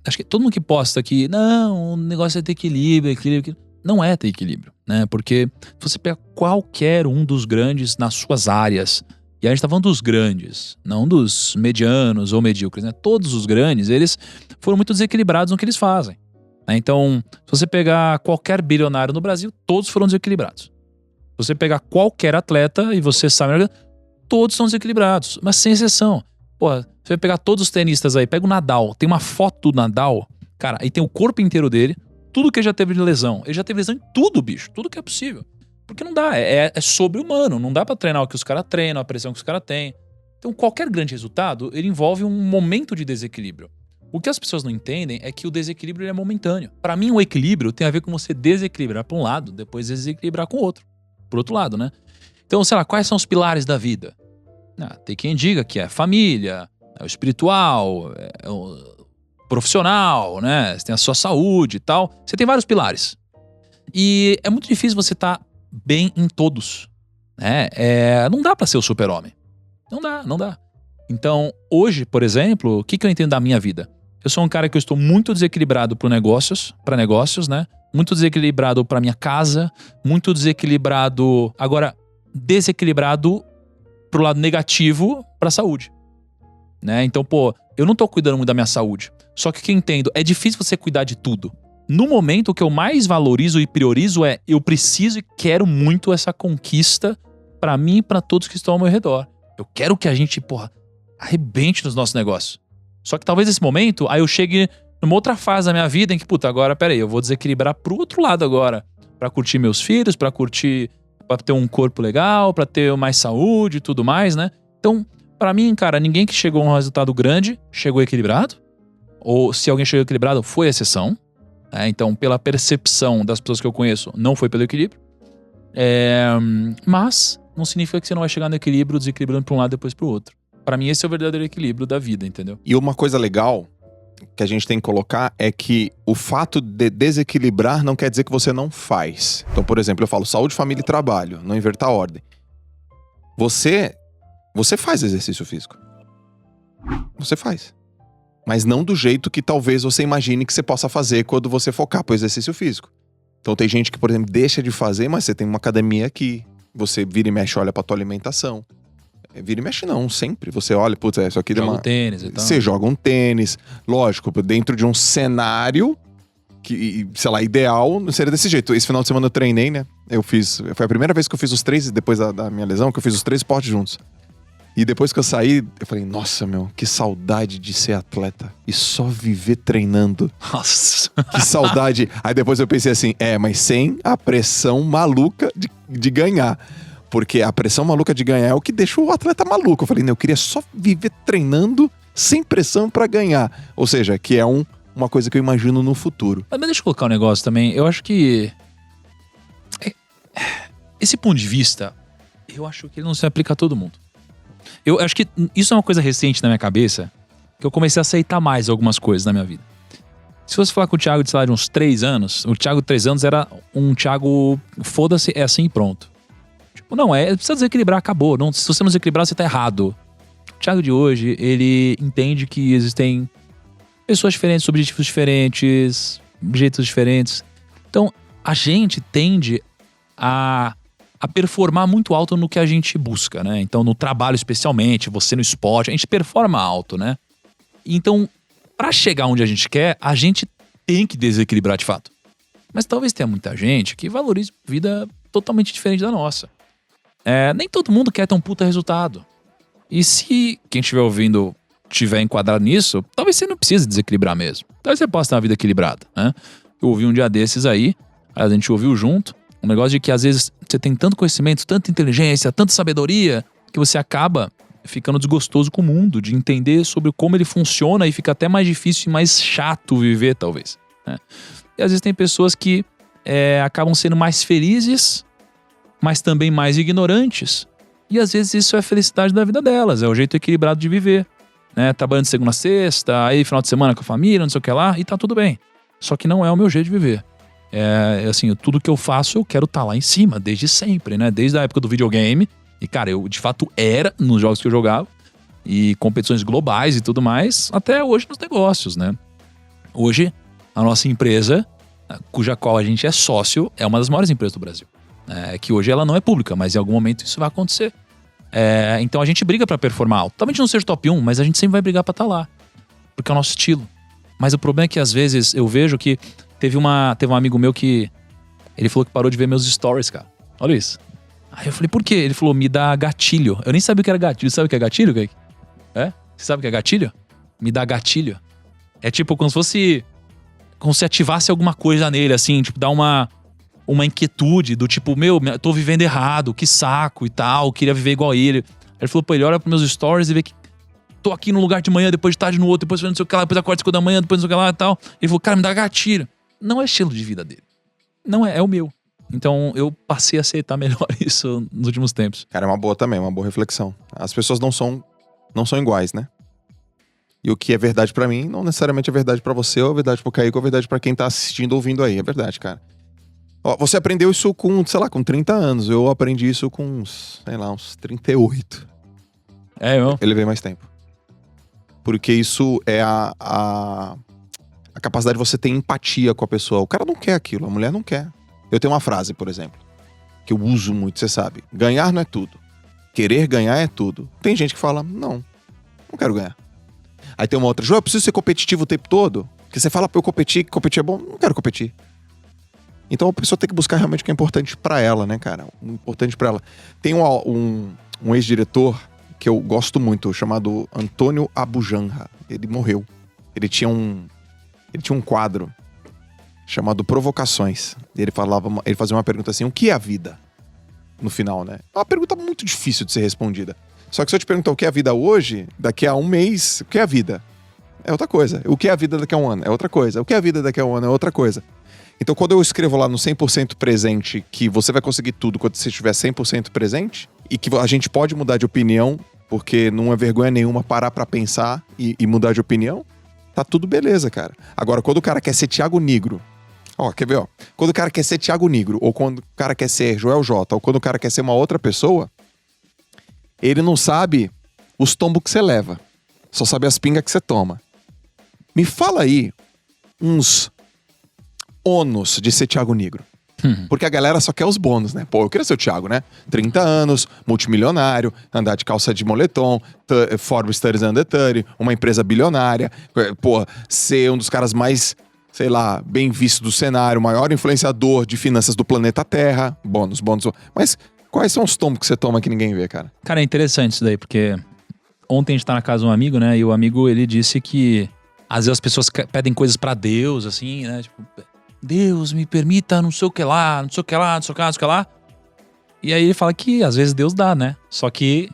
Acho que todo mundo que posta aqui, não, o negócio é ter equilíbrio. Não é ter equilíbrio, né? Porque se você pega qualquer um dos grandes nas suas áreas, e a gente tá falando dos grandes, não dos medianos ou medíocres, né? Todos os grandes, eles foram muito desequilibrados no que eles fazem. Então, se você pegar qualquer bilionário no Brasil, todos foram desequilibrados. Se você pegar qualquer atleta e você sabe, todos são desequilibrados, mas sem exceção. Pô, você vai pegar todos os tenistas aí, pega o Nadal, tem uma foto do Nadal, cara, aí tem o corpo inteiro dele, tudo que ele já teve de lesão. Ele já teve lesão em tudo, bicho, tudo que é possível. Porque não dá, é sobre-humano, não dá pra treinar o que os caras treinam, a pressão que os caras têm. Então, qualquer grande resultado, ele envolve um momento de desequilíbrio. O que as pessoas não entendem é que o desequilíbrio é momentâneo. Pra mim, o equilíbrio tem a ver com você desequilibrar pra um lado, depois desequilibrar com o outro. Por outro lado, né? Então, sei lá, quais são os pilares da vida? Tem quem diga que é família, é o espiritual, é o profissional, né? Você tem a sua saúde e tal. Você tem vários pilares. E é muito difícil você estar bem em todos, né? Não dá pra ser o super-homem. Não dá. Então, hoje, por exemplo, o que eu entendo da minha vida? Eu sou um cara que eu estou muito desequilibrado para negócios, né? Muito desequilibrado para minha casa, muito desequilibrado, agora desequilibrado pro lado negativo para a saúde, né? Então, eu não tô cuidando muito da minha saúde. Só que o que eu entendo, é difícil você cuidar de tudo. No momento, o que eu mais valorizo e priorizo eu preciso e quero muito essa conquista para mim e para todos que estão ao meu redor. Eu quero que a gente, arrebente nos nossos negócios. Só que talvez nesse momento, aí eu chegue numa outra fase da minha vida em que, agora, peraí, eu vou desequilibrar pro outro lado agora. Pra curtir meus filhos, pra ter um corpo legal, pra ter mais saúde e tudo mais, né? Então, pra mim, cara, ninguém que chegou a um resultado grande chegou equilibrado. Ou se alguém chegou equilibrado, foi exceção. Então, pela percepção das pessoas que eu conheço, não foi pelo equilíbrio. Mas não significa que você não vai chegar no equilíbrio, desequilibrando pra um lado e depois pro outro. Pra mim, esse é o verdadeiro equilíbrio da vida, entendeu? E uma coisa legal que a gente tem que colocar é que o fato de desequilibrar não quer dizer que você não faz. Então, por exemplo, eu falo saúde, família e trabalho, não inverter a ordem. Você faz exercício físico. Você faz. Mas não do jeito que talvez você imagine que você possa fazer quando você focar pro exercício físico. Então tem gente que, por exemplo, deixa de fazer, mas você tem uma academia que você vira e mexe, olha pra tua alimentação. Vira e mexe não, sempre. Você olha, putz, isso aqui... Joga um tênis e tal. Você joga um tênis, lógico, dentro de um cenário que, sei lá, ideal, seria desse jeito. Esse final de semana eu treinei, né? Foi a primeira vez que eu fiz os 3, depois da minha lesão, que eu fiz os 3 esportes juntos. E depois que eu saí, eu falei, nossa, meu, que saudade de ser atleta. E só viver treinando. Nossa. Que saudade. Aí depois eu pensei assim, mas sem a pressão maluca de ganhar. Porque a pressão maluca de ganhar é o que deixa o atleta maluco. Eu falei, eu queria só viver treinando sem pressão pra ganhar. Ou seja, que é uma coisa que eu imagino no futuro. Mas deixa eu colocar um negócio também. Eu acho que... Esse ponto de vista, eu acho que ele não se aplica a todo mundo. Eu acho que isso é uma coisa recente na minha cabeça, que eu comecei a aceitar mais algumas coisas na minha vida. Se você falar com o Thiago de, sei lá, de uns 3 anos, o Thiago de 3 anos era um Thiago, foda-se, é assim e pronto. Tipo, não, precisa desequilibrar, acabou. Não, se você não desequilibrar, você tá errado. O Thiago de hoje, ele entende que existem pessoas diferentes, objetivos diferentes, jeitos diferentes. Então, a gente tende a performar muito alto no que a gente busca, né? Então, no trabalho especialmente, você no esporte, a gente performa alto, né? Então, pra chegar onde a gente quer, a gente tem que desequilibrar de fato. Mas talvez tenha muita gente que valorize vida totalmente diferente da nossa. Nem todo mundo quer ter um puta resultado. E se quem estiver ouvindo estiver enquadrado nisso, talvez você não precise desequilibrar mesmo. Talvez você possa ter uma vida equilibrada, né? Eu ouvi um dia desses aí, a gente ouviu junto, um negócio de que às vezes você tem tanto conhecimento, tanta inteligência, tanta sabedoria, que você acaba ficando desgostoso com o mundo, de entender sobre como ele funciona e fica até mais difícil e mais chato viver, talvez, né? E às vezes tem pessoas que acabam sendo mais felizes, mas também mais ignorantes. E às vezes isso é a felicidade da vida delas, é o jeito equilibrado de viver, né? Trabalhando de segunda a sexta, aí final de semana com a família, não sei o que lá, e tá tudo bem. Só que não é o meu jeito de viver. Assim, tudo que eu faço eu quero estar lá em cima, desde sempre, né? Desde a época do videogame. E cara, eu de fato era nos jogos que eu jogava, e competições globais e tudo mais, até hoje nos negócios, né? Hoje, a nossa empresa, cuja qual a gente é sócio, é uma das maiores empresas do Brasil. Que hoje ela não é pública, mas em algum momento isso vai acontecer. Então a gente briga pra performar alto. Talvez não seja top 1, mas a gente sempre vai brigar pra estar lá. Porque é o nosso estilo. Mas o problema é que às vezes eu vejo que teve um amigo meu que ele falou que parou de ver meus stories, cara. Olha isso. Aí eu falei, por quê? Ele falou, me dá gatilho. Eu nem sabia o que era gatilho. Sabe o que é gatilho, Kaique? Você sabe o que é gatilho? Me dá gatilho. É tipo como se fosse... como se ativasse alguma coisa nele, assim. Tipo, dá uma inquietude do tipo, tô vivendo errado, que saco e tal. Queria viver igual a ele. Aí ele falou, ele olha pros meus stories e vê que tô aqui num lugar de manhã, depois de tarde no outro, depois não sei o que lá, depois acorda 5 da manhã, depois não sei o que lá e tal. Ele falou, cara, me dá gatilho. Não é estilo de vida dele. Não é o meu. Então eu passei a aceitar melhor isso nos últimos tempos. Cara, é uma boa também, uma boa reflexão. As pessoas não são iguais, né? E o que é verdade pra mim, não necessariamente é verdade pra você, ou é verdade pro Kaique, ou é verdade pra quem tá assistindo ou ouvindo aí. É verdade, cara. Ó, você aprendeu isso com, sei lá, com 30 anos. Eu aprendi isso com uns 38. Eu levei mais tempo. Porque isso é a capacidade de você ter empatia com a pessoa. O cara não quer aquilo, a mulher não quer. Eu tenho uma frase, por exemplo, que eu uso muito, você sabe. Ganhar não é tudo. Querer ganhar é tudo. Tem gente que fala, não quero ganhar. Aí tem uma outra, João, eu preciso ser competitivo o tempo todo? Porque você fala pra eu competir, que competir é bom. Não quero competir. Então a pessoa tem que buscar realmente o que é importante pra ela, né, cara? O importante pra ela. Tem um ex-diretor que eu gosto muito, chamado Antônio Abujanra. Ele morreu. Ele tinha um quadro chamado Provocações. Ele fazia uma pergunta assim, o que é a vida? No final, né? É uma pergunta muito difícil de ser respondida. Só que se eu te perguntar o que é a vida hoje, daqui a um mês, o que é a vida? É outra coisa. O que é a vida daqui a um ano? É outra coisa. O que é a vida daqui a um ano? É outra coisa. Então quando eu escrevo lá no 100% presente que você vai conseguir tudo quando você estiver 100% presente, e que a gente pode mudar de opinião, porque não é vergonha nenhuma parar pra pensar e mudar de opinião, tá tudo beleza, cara. Agora, quando o cara quer ser Thiago Nigro, quer ver, quando o cara quer ser Thiago Nigro, ou quando o cara quer ser Joel J, ou quando o cara quer ser uma outra pessoa, ele não sabe os tombos que você leva, só sabe as pingas que você toma. Me fala aí uns ônus de ser Thiago Nigro. Porque a galera só quer os bônus, né? Pô, eu queria ser o Thiago, né? 30 anos, multimilionário, andar de calça de moletom, Forbes 30 Under 30, uma empresa bilionária, pô, ser um dos caras mais, sei lá, bem visto do cenário, maior influenciador de finanças do planeta Terra. Bônus. Mas quais são os tombos que você toma que ninguém vê, cara? Cara, é interessante isso daí, porque ontem a gente tá na casa de um amigo, né? E o amigo, ele disse que às vezes as pessoas pedem coisas pra Deus, assim, né? Tipo, Deus, me permita não sei o que lá, não sei o que lá, não sei o que lá, não sei o que lá. E aí ele fala que às vezes Deus dá, né? Só que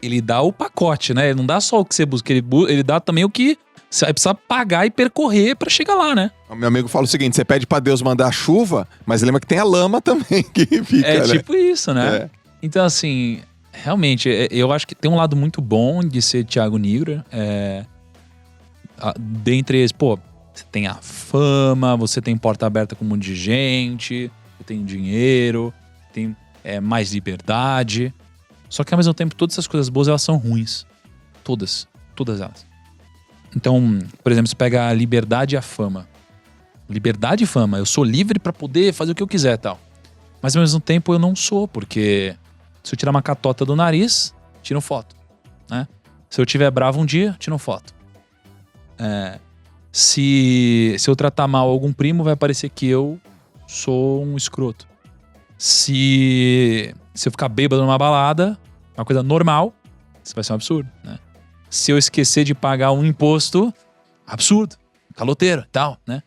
ele dá o pacote, né? Ele não dá só o que você busca, ele dá também o que você vai precisar pagar e percorrer pra chegar lá, né? O meu amigo fala o seguinte, você pede pra Deus mandar a chuva, mas lembra que tem a lama também que fica, É né? tipo isso, né? É. Então, assim, realmente, eu acho que tem um lado muito bom de ser Thiago Nigro. Dentre eles, pô, você tem a fama, você tem porta aberta com um monte de gente, você tem dinheiro, tem mais liberdade. Só que ao mesmo tempo, todas essas coisas boas, elas são ruins. Todas elas. Então, por exemplo, você pega a liberdade e a fama. Liberdade e fama, eu sou livre pra poder fazer o que eu quiser e tal. Mas ao mesmo tempo eu não sou, porque se eu tirar uma catota do nariz, tiro foto, né? Se eu tiver bravo um dia, tiro foto. Se eu tratar mal algum primo, vai parecer que eu sou um escroto. Se eu ficar bêbado numa balada, uma coisa normal, isso vai ser um absurdo, né? Se eu esquecer de pagar um imposto, absurdo, caloteiro e tal, né?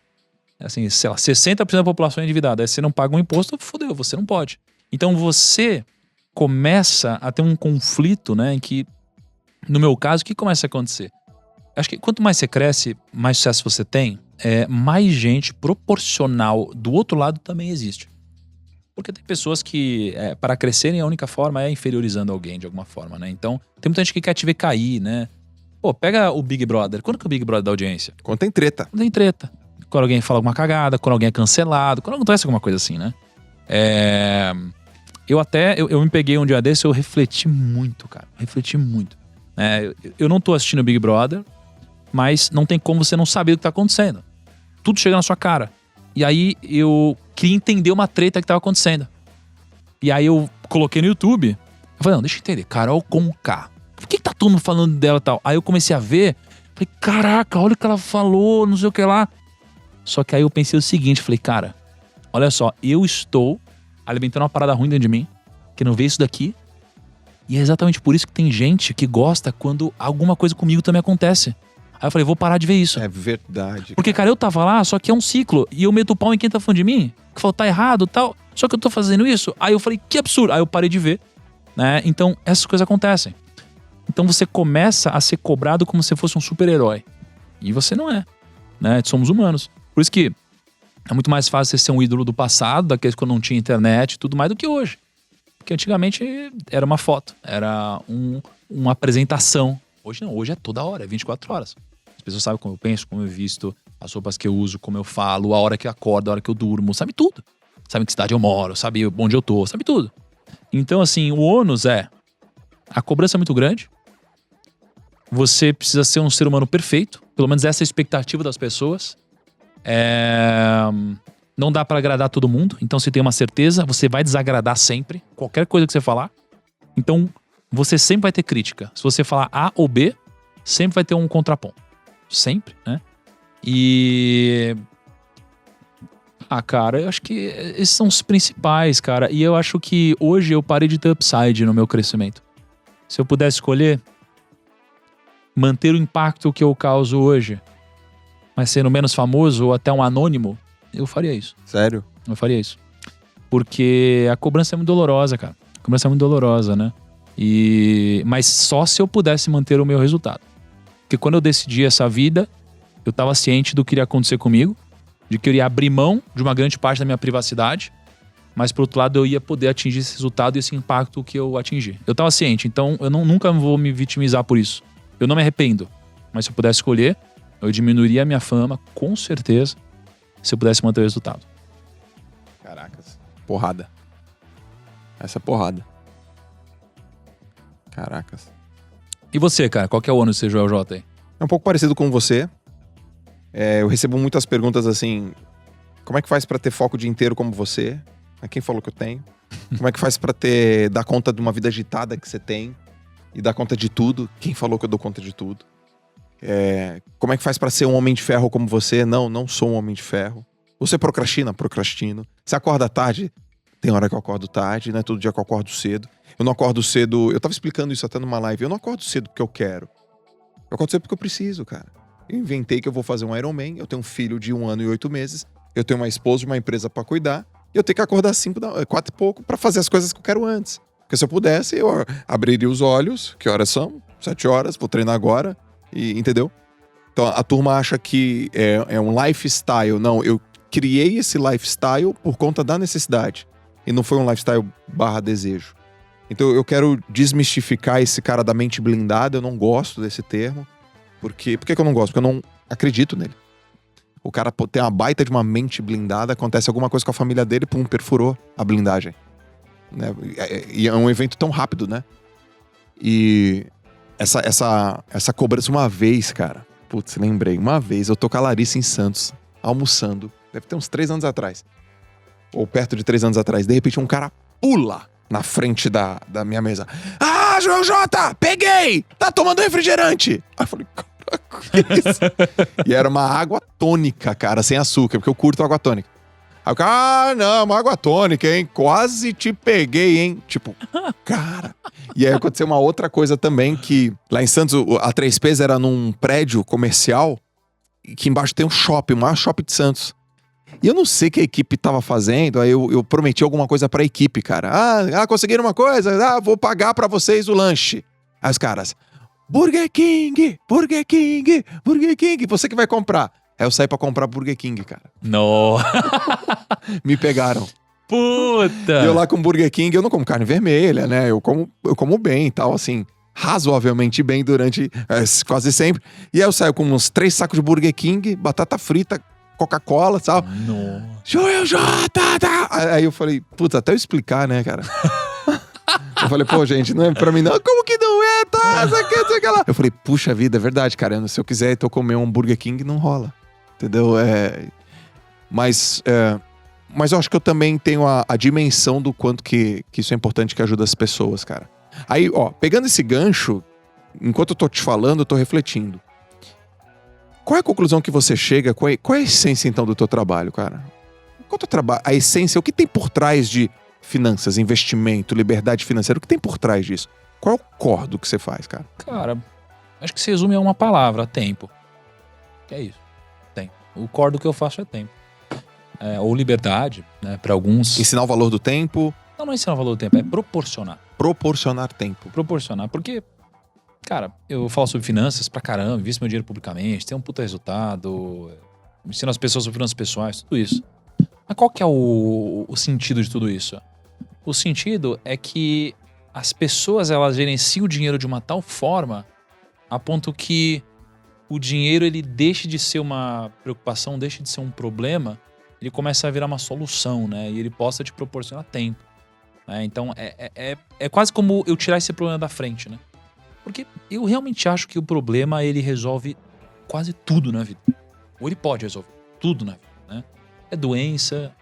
Assim, sei lá, 60% da população é endividada. Aí você não paga um imposto, fodeu, você não pode. Então você começa a ter um conflito, né? Em que, no meu caso, o que começa a acontecer? Acho que quanto mais você cresce, mais sucesso você tem, mais gente proporcional do outro lado também existe. Porque tem pessoas que, para crescerem, a única forma é inferiorizando alguém de alguma forma, né? Então, tem muita gente que quer te ver cair, né? Pô, pega o Big Brother. Quando que o Big Brother dá audiência? Quando tem treta. Quando tem treta. Quando alguém fala alguma cagada, quando alguém é cancelado, quando acontece alguma coisa assim, né? Eu me peguei um dia desse, eu refleti muito, cara. Refleti muito. Eu não tô assistindo o Big Brother, mas não tem como você não saber o que tá acontecendo. Tudo chega na sua cara. E aí eu queria entender uma treta que tava acontecendo. E aí eu coloquei no YouTube. Eu falei, não, deixa eu entender. Carol Conká. Por que tá todo mundo falando dela e tal? Aí eu comecei a ver. Falei, caraca, olha o que ela falou, não sei o que lá. Só que aí eu pensei o seguinte, falei, cara, olha só, eu estou alimentando uma parada ruim dentro de mim, que não vê isso daqui. E é exatamente por isso que tem gente que gosta quando alguma coisa comigo também acontece. Aí eu falei, vou parar de ver isso. É verdade. Porque, cara, eu tava lá, só que é um ciclo. E eu meto o pau em quem tá falando de mim, que falou, tá errado e tal. Só que eu tô fazendo isso. Aí eu falei, que absurdo. Aí eu parei de ver, né? Então, essas coisas acontecem. Então você começa a ser cobrado como se fosse um super-herói. E você não é, né? Somos humanos. Por isso que é muito mais fácil você ser um ídolo do passado, daqueles quando não tinha internet e tudo mais, do que hoje. Porque antigamente era uma foto, era uma apresentação. Hoje não, hoje é toda hora, é 24 horas. As pessoas sabem como eu penso, como eu visto, as roupas que eu uso, como eu falo, a hora que eu acordo, a hora que eu durmo, sabe tudo. Sabe em que cidade eu moro, sabe onde eu tô, sabe tudo. Então, assim, o ônus a cobrança é muito grande. Você precisa ser um ser humano perfeito, pelo menos essa é a expectativa das pessoas. Não dá pra agradar todo mundo, então você tem uma certeza, você vai desagradar sempre, qualquer coisa que você falar. Então, você sempre vai ter crítica. Se você falar A ou B, sempre vai ter um contraponto. Sempre, né? E... cara, eu acho que esses são os principais, cara. E eu acho que hoje eu parei de ter upside no meu crescimento. Se eu pudesse escolher manter o impacto que eu causo hoje, mas sendo menos famoso ou até um anônimo, eu faria isso. Sério? Eu faria isso. Porque a cobrança é muito dolorosa, cara. A cobrança é muito dolorosa, né? Mas só se eu pudesse manter o meu resultado. Porque quando eu decidi essa vida, eu tava ciente do que iria acontecer comigo, de que eu iria abrir mão de uma grande parte da minha privacidade, mas por outro lado eu ia poder atingir esse resultado e esse impacto que eu atingi. Eu tava ciente, então eu nunca vou me vitimizar por isso. Eu não me arrependo. Mas se eu pudesse escolher, eu diminuiria a minha fama, com certeza, se eu pudesse manter o resultado. Caracas. Porrada. Essa é porrada. Caracas. E você, cara? Qual que é o ônus do seu Joel J aí? É um pouco parecido com você. Eu recebo muitas perguntas assim... Como é que faz pra ter foco o dia inteiro como você? Mas quem falou que eu tenho? Como é que faz pra dar conta de uma vida agitada que você tem e dar conta de tudo? Quem falou que eu dou conta de tudo? Como é que faz pra ser um homem de ferro como você? Não sou um homem de ferro. Você procrastina? Procrastino. Você acorda tarde? Tem hora que eu acordo tarde, não é todo dia que eu acordo cedo. Eu não acordo cedo... Eu tava explicando isso até numa live. Eu não acordo cedo porque eu quero. Eu acordo cedo porque eu preciso, cara. Eu inventei que eu vou fazer um Ironman. Eu tenho um filho de 1 ano e 8 meses. Eu tenho uma esposa e uma empresa pra cuidar. E eu tenho que acordar 4 e pouco pra fazer as coisas que eu quero antes. Porque se eu pudesse, eu abriria os olhos. Que horas são? 7 horas. Vou treinar agora. Entendeu? Então a turma acha que é um lifestyle. Não, eu criei esse lifestyle por conta da necessidade. E não foi um lifestyle / desejo. Então eu quero desmistificar esse cara da mente blindada. Eu não gosto desse termo. Por que eu não gosto? Porque eu não acredito nele. O cara tem uma baita de uma mente blindada, acontece alguma coisa com a família dele, pum, perfurou a blindagem. Né? E é um evento tão rápido, né? E essa cobrança uma vez, cara. Putz, lembrei. Uma vez eu tô com a Larissa em Santos, almoçando. Deve ter uns 3 anos atrás. Ou perto de 3 anos atrás. De repente um cara pula na frente da minha mesa. Ah, João J! Peguei! Tá tomando refrigerante! Aí eu falei, caraca, que isso? E era uma água tônica, cara, sem açúcar, porque eu curto água tônica. Aí o cara, não, uma água tônica, hein? Quase te peguei, hein? Tipo, cara. E aí aconteceu uma outra coisa também, que lá em Santos, a 3Ps era num prédio comercial, que embaixo tem um shopping, o maior shopping de Santos. E eu não sei o que a equipe tava fazendo, aí eu prometi alguma coisa pra equipe, cara. Conseguiram uma coisa? Vou pagar pra vocês o lanche. Aí os caras, Burger King, Burger King, Burger King, você que vai comprar. Aí eu saí pra comprar Burger King, cara. Não. Me pegaram. Puta! E eu lá com Burger King, eu não como carne vermelha, né? Eu como bem e tal, assim, razoavelmente bem durante quase sempre. E aí eu saio com uns 3 sacos de Burger King, batata frita, Coca-Cola, sabe? Nossa. Joel J! Aí eu falei, puta, até eu explicar, né, cara? Eu falei, pô, gente, não é pra mim não. Como que não é? Tá, isso aqui, isso aqui lá. Eu falei, puxa vida, é verdade, cara. Se eu quiser eu comer um Burger King, não rola. Entendeu? Mas eu acho que eu também tenho a dimensão do quanto que isso é importante, que ajuda as pessoas, cara. Aí, ó, pegando esse gancho, enquanto eu tô te falando, eu tô refletindo. Qual é a conclusão que você chega? Qual é a essência, então, do teu trabalho, cara? Qual é o teu trabalho? A essência, o que tem por trás de finanças, investimento, liberdade financeira? O que tem por trás disso? Qual é o core do que você faz, cara? Cara, acho que se resume a uma palavra, tempo. Que é isso, tempo. O core do que eu faço é tempo. Ou liberdade, né, para alguns. Ensinar o valor do tempo? Não é ensinar o valor do tempo, é proporcionar. Proporcionar tempo. Proporcionar, porque, cara, eu falo sobre finanças pra caramba, invisto meu dinheiro publicamente, tenho um puta resultado, ensino as pessoas sobre finanças pessoais, tudo isso. Mas qual que é o sentido de tudo isso? O sentido é que as pessoas, elas gerenciam o dinheiro de uma tal forma a ponto que o dinheiro, ele deixe de ser uma preocupação, deixe de ser um problema, ele começa a virar uma solução, né? E ele possa te proporcionar tempo. Né? Então, é quase como eu tirar esse problema da frente, né? Porque eu realmente acho que o problema, ele resolve quase tudo na vida. Ou ele pode resolver tudo na vida, né? É doença,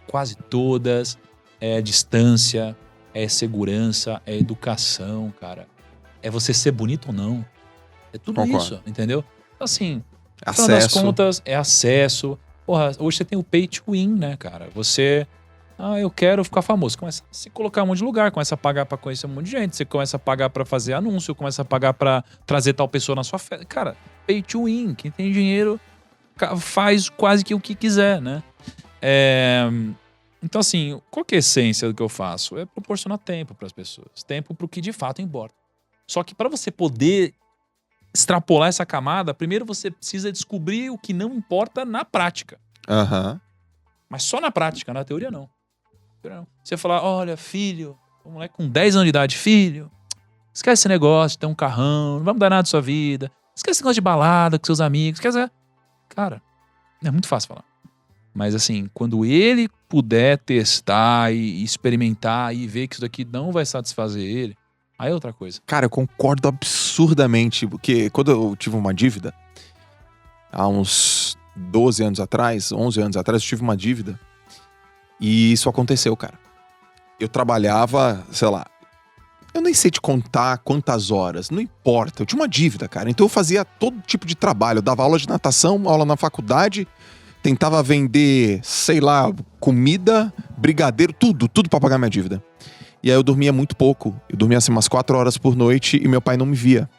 quase todas, é distância, é segurança, é educação, cara. É você ser bonito ou não. É tudo isso, entendeu? Assim, no final das contas, é acesso. Porra, hoje você tem o pay to win, né, cara? Você... eu quero ficar famoso. Você começa a se colocar em um monte de lugar, começa a pagar pra conhecer um monte de gente, você começa a pagar pra fazer anúncio, começa a pagar pra trazer tal pessoa na sua festa. Cara, pay to win. Quem tem dinheiro faz quase que o que quiser, né? Então, assim, qual que é a essência do que eu faço? É proporcionar tempo pras pessoas. Tempo pro que de fato importa. Só que pra você poder extrapolar essa camada, primeiro você precisa descobrir o que não importa na prática. Mas só na prática, na teoria não. Você falar, olha, filho, um moleque com 10 anos de idade, filho, esquece esse negócio de ter um carrão, não vai mudar nada da sua vida, esquece esse negócio de balada com seus amigos, esquece... Cara, é muito fácil falar. Mas assim, quando ele puder testar e experimentar e ver que isso daqui não vai satisfazer ele, aí é outra coisa. Cara, eu concordo absurdamente, porque quando eu tive uma dívida, há uns 12 anos atrás, 11 anos atrás, eu tive uma dívida. E isso aconteceu, cara. Eu trabalhava, sei lá, eu nem sei te contar quantas horas, não importa. Eu tinha uma dívida, cara. Então eu fazia todo tipo de trabalho. Eu dava aula de natação, aula na faculdade, tentava vender, sei lá, comida, brigadeiro, tudo pra pagar minha dívida. E aí eu dormia muito pouco. Eu dormia assim umas 4 horas por noite e meu pai não me via.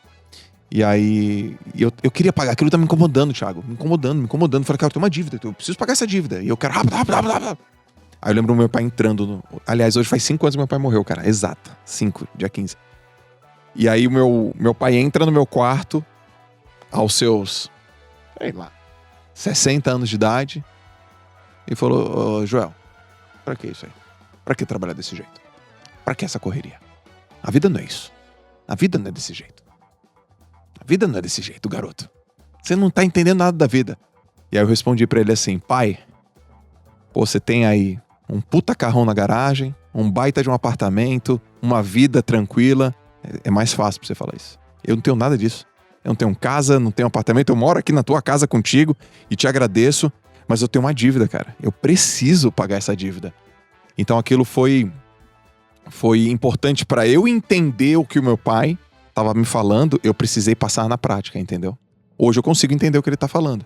E aí eu queria pagar. Aquilo tá me incomodando, Thiago. Me incomodando. Falei, cara, eu tenho uma dívida, eu preciso pagar essa dívida. E eu quero rápido. Aí eu lembro do meu pai entrando Aliás, hoje faz 5 anos que meu pai morreu, cara. Exato. 5, dia 15. E aí o meu pai entra no meu quarto aos seus, sei lá, 60 anos de idade e falou, Joel, pra que isso aí? Pra que trabalhar desse jeito? Pra que essa correria? A vida não é isso. A vida não é desse jeito. A vida não é desse jeito, garoto. Você não tá entendendo nada da vida. E aí eu respondi pra ele assim, pai, pô, você tem aí um puta carrão na garagem, um baita de um apartamento, uma vida tranquila. É mais fácil pra você falar isso. Eu não tenho nada disso. Eu não tenho casa, não tenho apartamento. Eu moro aqui na tua casa contigo e te agradeço, mas eu tenho uma dívida, cara. Eu preciso pagar essa dívida. Então aquilo foi importante pra eu entender o que o meu pai tava me falando. Eu precisei passar na prática, entendeu? Hoje eu consigo entender o que ele tá falando.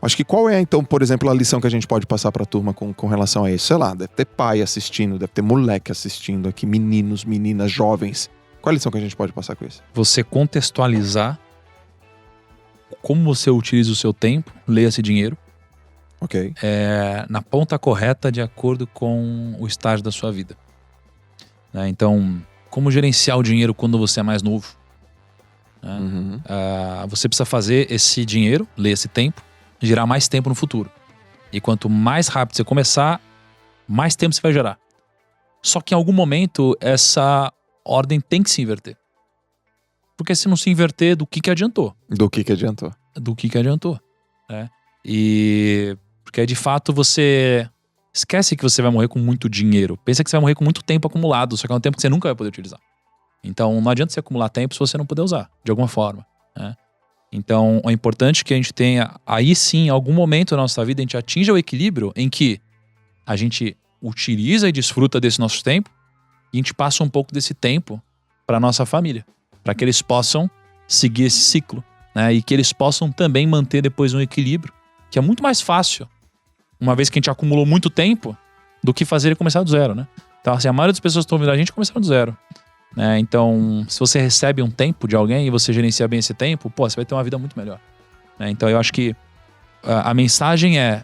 Acho que qual é, então, por exemplo, a lição que a gente pode passar pra turma com relação a isso? Sei lá, deve ter pai assistindo, deve ter moleque assistindo aqui, meninos, meninas, jovens. Qual é a lição que a gente pode passar com isso? Você contextualizar como você utiliza o seu tempo, leia-se dinheiro, Ok. na ponta correta de acordo com o estágio da sua vida. Né? Então, como gerenciar o dinheiro quando você é mais novo? Né? Uhum. Você precisa fazer esse dinheiro, leia-se tempo, gerar mais tempo no futuro. E quanto mais rápido você começar, mais tempo você vai gerar. Só que em algum momento essa ordem tem que se inverter. Porque se não se inverter, do que adiantou? Do que adiantou? Do que adiantou, né? E porque de fato você esquece que você vai morrer com muito dinheiro. Pensa que você vai morrer com muito tempo acumulado, só que é um tempo que você nunca vai poder utilizar. Então não adianta você acumular tempo se você não puder usar, de alguma forma, né? Então é importante que a gente tenha, aí sim, em algum momento da nossa vida, a gente atinja o equilíbrio em que a gente utiliza e desfruta desse nosso tempo e a gente passa um pouco desse tempo para nossa família, para que eles possam seguir esse ciclo, né? E que eles possam também manter depois um equilíbrio, que é muito mais fácil, uma vez que a gente acumulou muito tempo, do que fazer ele começar do zero, né? Então, assim, a maioria das pessoas que estão ouvindo a gente começaram do zero. Né? Então, se você recebe um tempo de alguém e você gerencia bem esse tempo, pô, você vai ter uma vida muito melhor. Né? Então, eu acho que a mensagem é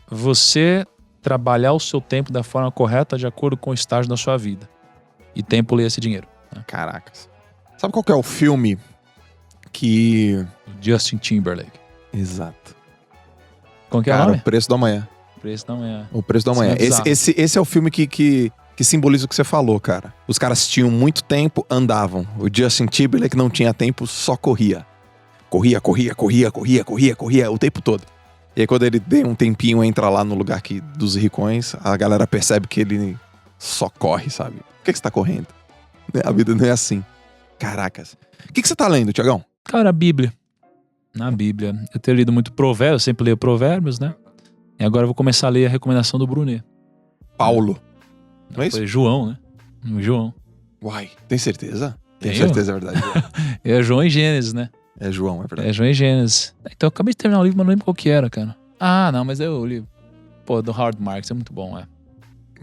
você trabalhar o seu tempo da forma correta de acordo com o estágio da sua vida. E tempo lê esse dinheiro. Né? Caracas. Sabe qual que é o filme que... Justin Timberlake. Exato. Como que é o Cara, nome? O Preço da Manhã. Preço da Manhã. O Preço da Sim, Manhã. é bizarro. Esse é o filme que simboliza o que você falou, cara. Os caras tinham muito tempo, andavam. O Justin Timberlake não tinha tempo, só corria. Corria o tempo todo. E aí quando ele deu um tempinho, entra lá no lugar dos ricões, a galera percebe que ele só corre, sabe? Por que você tá correndo? A vida não é assim. Caracas. O que você tá lendo, Tiagão? Cara, a Bíblia. Na Bíblia. Eu tenho lido muito Provérbios, eu sempre leio Provérbios, né? E agora eu vou começar a ler a recomendação do Brunet. Paulo. Não é isso? Foi João, né? João. Uai, tem certeza? Tenho Tenho. certeza, é verdade. É João e Gênesis, né? É João, é verdade. É João e Gênesis. Então eu acabei de terminar o livro, mas não lembro qual que era, cara. Ah, não, mas eu li. Pô, do Howard Marks, é muito bom, é.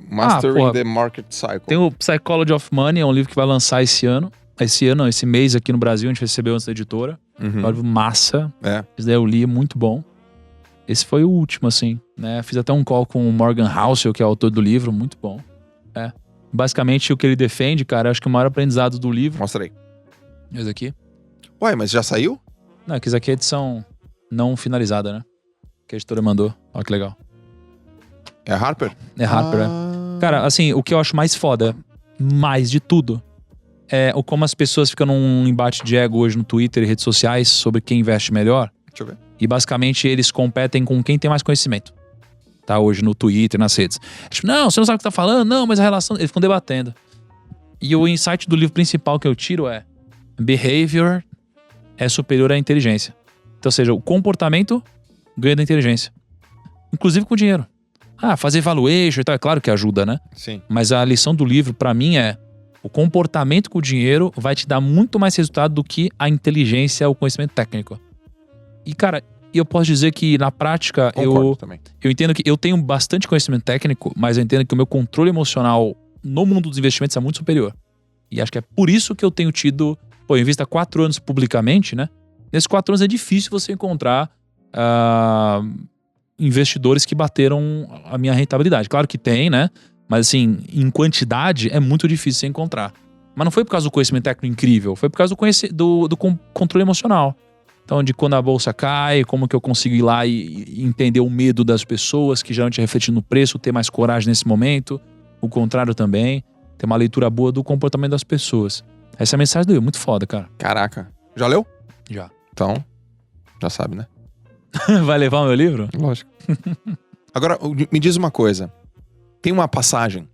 Mastering porra. the Market Cycle. Tem o Psychology of Money, é um livro que vai lançar esse ano. Esse mês aqui no Brasil, a gente recebeu antes da editora. É um livro massa. É. Esse daí eu li, é muito bom. Esse foi o último, assim, né? Fiz até um call com o Morgan Housel, que é o autor do livro, muito bom. É. Basicamente, o que ele defende, cara, acho que o maior aprendizado do livro... Mostra aí. Esse aqui. Uai, mas já saiu? Não, que esse aqui é edição não finalizada, né? Que a editora mandou. Olha que legal. É Harper? É Harper, é. Cara, assim, o que eu acho mais foda, mais de tudo, é o como as pessoas ficam num embate de ego hoje no Twitter e redes sociais sobre quem investe melhor. Deixa eu ver. E basicamente eles competem com quem tem mais conhecimento. Tá? Hoje no Twitter, nas redes. Tipo, não, você não sabe o que tá falando, não, mas a relação... Eles ficam debatendo. E o insight do livro principal que eu tiro é: behavior é superior à inteligência. Então, ou seja, o comportamento ganha da inteligência. Inclusive com dinheiro. fazer valuation e tal, é claro que ajuda, né? Sim. Mas a lição do livro, pra mim, é o comportamento com o dinheiro vai te dar muito mais resultado do que a inteligência, o conhecimento técnico. E, cara, eu posso dizer que na prática, Concordo também. eu entendo que eu tenho bastante conhecimento técnico, mas eu entendo que o meu controle emocional no mundo dos investimentos é muito superior. E acho que é por isso que eu tenho tido... Pô, eu invisto há 4 anos publicamente, né? Nesses 4 anos é difícil você encontrar investidores que bateram a minha rentabilidade. Claro que tem, né? Mas assim, em quantidade é muito difícil você encontrar. Mas não foi por causa do conhecimento técnico incrível, foi por causa do controle emocional. Então, de quando a bolsa cai, como que eu consigo ir lá e entender o medo das pessoas, que geralmente é refletindo no preço, ter mais coragem nesse momento. O contrário também, ter uma leitura boa do comportamento das pessoas. Essa é a mensagem do livro, muito foda, cara. Caraca. Já leu? Já. Então, já sabe, né? Vai levar o meu livro? Lógico. Agora, me diz uma coisa. Tem uma passagem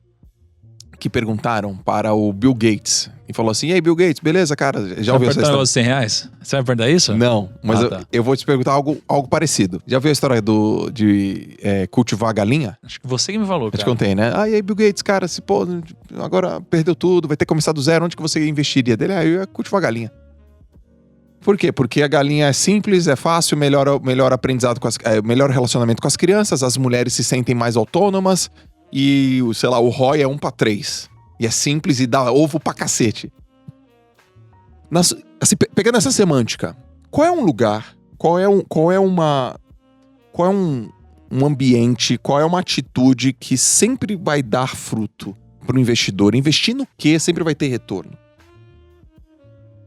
que perguntaram para o Bill Gates. E falou assim, e aí, Bill Gates, beleza, cara? Já ouviu essa história? Você vai perguntar R$100? Você vai perguntar isso? Não, mas tá. eu vou te perguntar algo parecido. Já ouviu a história de cultivar a galinha? Acho que você que me falou, Eu te cara. contei, né? E aí, Bill Gates, cara, se pô, agora perdeu tudo, vai ter que começar do zero, onde que você investiria? Dele, eu ia cultivar a galinha. Por quê? Porque a galinha é simples, é fácil, melhor aprendizado, melhor relacionamento com as crianças, as mulheres se sentem mais autônomas e, sei lá, o ROI é 1:3. E é simples e dá ovo pra cacete. Pegando essa semântica, qual é um lugar, qual é um ambiente, qual é uma atitude que sempre vai dar fruto pro investidor? Investir no quê sempre vai ter retorno?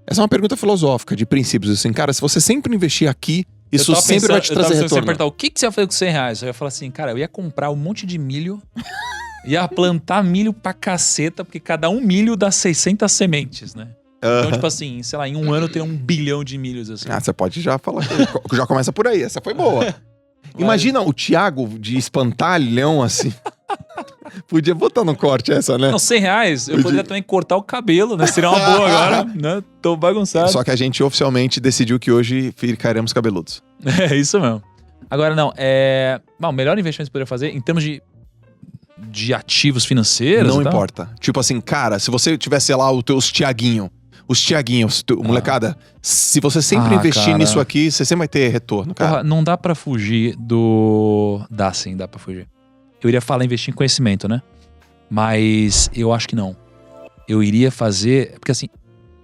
Essa é uma pergunta filosófica, de princípios, assim, cara, se você sempre investir aqui, isso sempre vai te trazer retorno. Perguntar, o que você ia fazer com R$100? Eu ia falar assim, cara, eu ia comprar um monte de milho, ia plantar milho pra caceta, porque cada um milho dá 600 sementes, né? Então, tipo assim, sei lá, em um ano tem 1 bilhão de milhos, assim. Você pode já falar, já começa por aí, essa foi boa. Imagina o Thiago de espantalhão, assim. Podia botar no corte essa, né? Não, R$100, eu poderia também cortar o cabelo, né? Seria uma boa agora, né? Tô bagunçado. Só que a gente oficialmente decidiu que hoje ficaremos cabeludos. É isso mesmo. Agora, não, o melhor investimento que você poderia fazer em termos de ativos financeiros. Não e tal? importa. Tipo assim, cara, se você tivesse lá os teus Tiaguinhos, molecada, se você sempre investir cara. nisso aqui, você sempre vai ter retorno, cara. Porra, não dá pra fugir do... Dá sim, dá pra fugir. Eu iria falar investir em conhecimento, né? Mas eu acho que não. Eu iria fazer... Porque assim,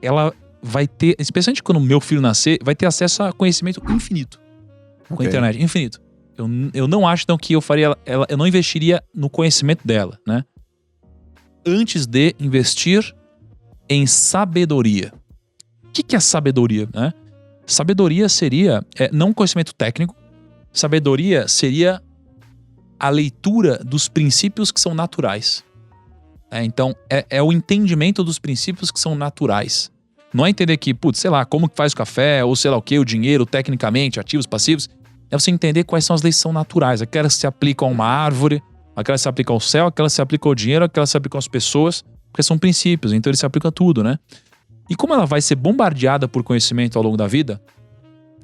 ela vai ter... Especialmente quando o meu filho nascer, vai ter acesso a conhecimento infinito. Com a internet, infinito. Eu não acho, então, que eu faria... Eu não investiria no conhecimento dela, né? Antes de investir em sabedoria. O que é sabedoria, né? Sabedoria seria... não conhecimento técnico. Sabedoria seria a leitura dos princípios que são naturais. Então, é o entendimento dos princípios que são naturais. Não é entender que, sei lá, como que faz o café, ou sei lá o que, o dinheiro, tecnicamente, ativos, passivos. É você entender quais são as leis que são naturais. Aquelas que se aplicam a uma árvore, aquelas que se aplicam ao céu, aquelas que se aplicam ao dinheiro, aquelas que se aplicam às pessoas, porque são princípios, então eles se aplicam a tudo, né? E como ela vai ser bombardeada por conhecimento ao longo da vida,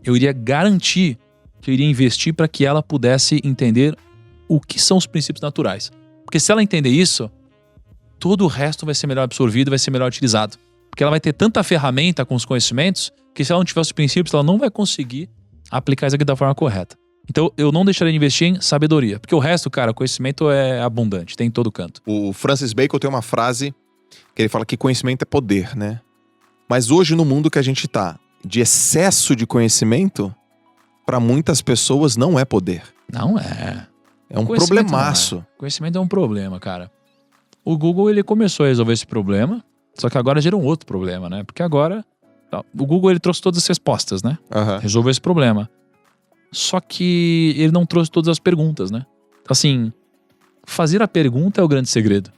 eu iria garantir que eu iria investir para que ela pudesse entender o que são os princípios naturais. Porque se ela entender isso, todo o resto vai ser melhor absorvido, vai ser melhor utilizado. Porque ela vai ter tanta ferramenta com os conhecimentos que se ela não tiver os princípios, ela não vai conseguir aplicar isso aqui da forma correta. Então eu não deixaria de investir em sabedoria. Porque o resto, cara, o conhecimento é abundante, tem em todo canto. O Francis Bacon tem uma frase que ele fala que conhecimento é poder, né? Mas hoje no mundo que a gente tá, de excesso de conhecimento, para muitas pessoas não é poder. Não é. É um problemaço. Conhecimento é um problema, cara. O Google, ele começou a resolver esse problema, só que agora gerou um outro problema, né? Porque agora, o Google, ele trouxe todas as respostas, né? Resolveu esse problema. Só que ele não trouxe todas as perguntas, né? Assim, fazer a pergunta é o grande segredo,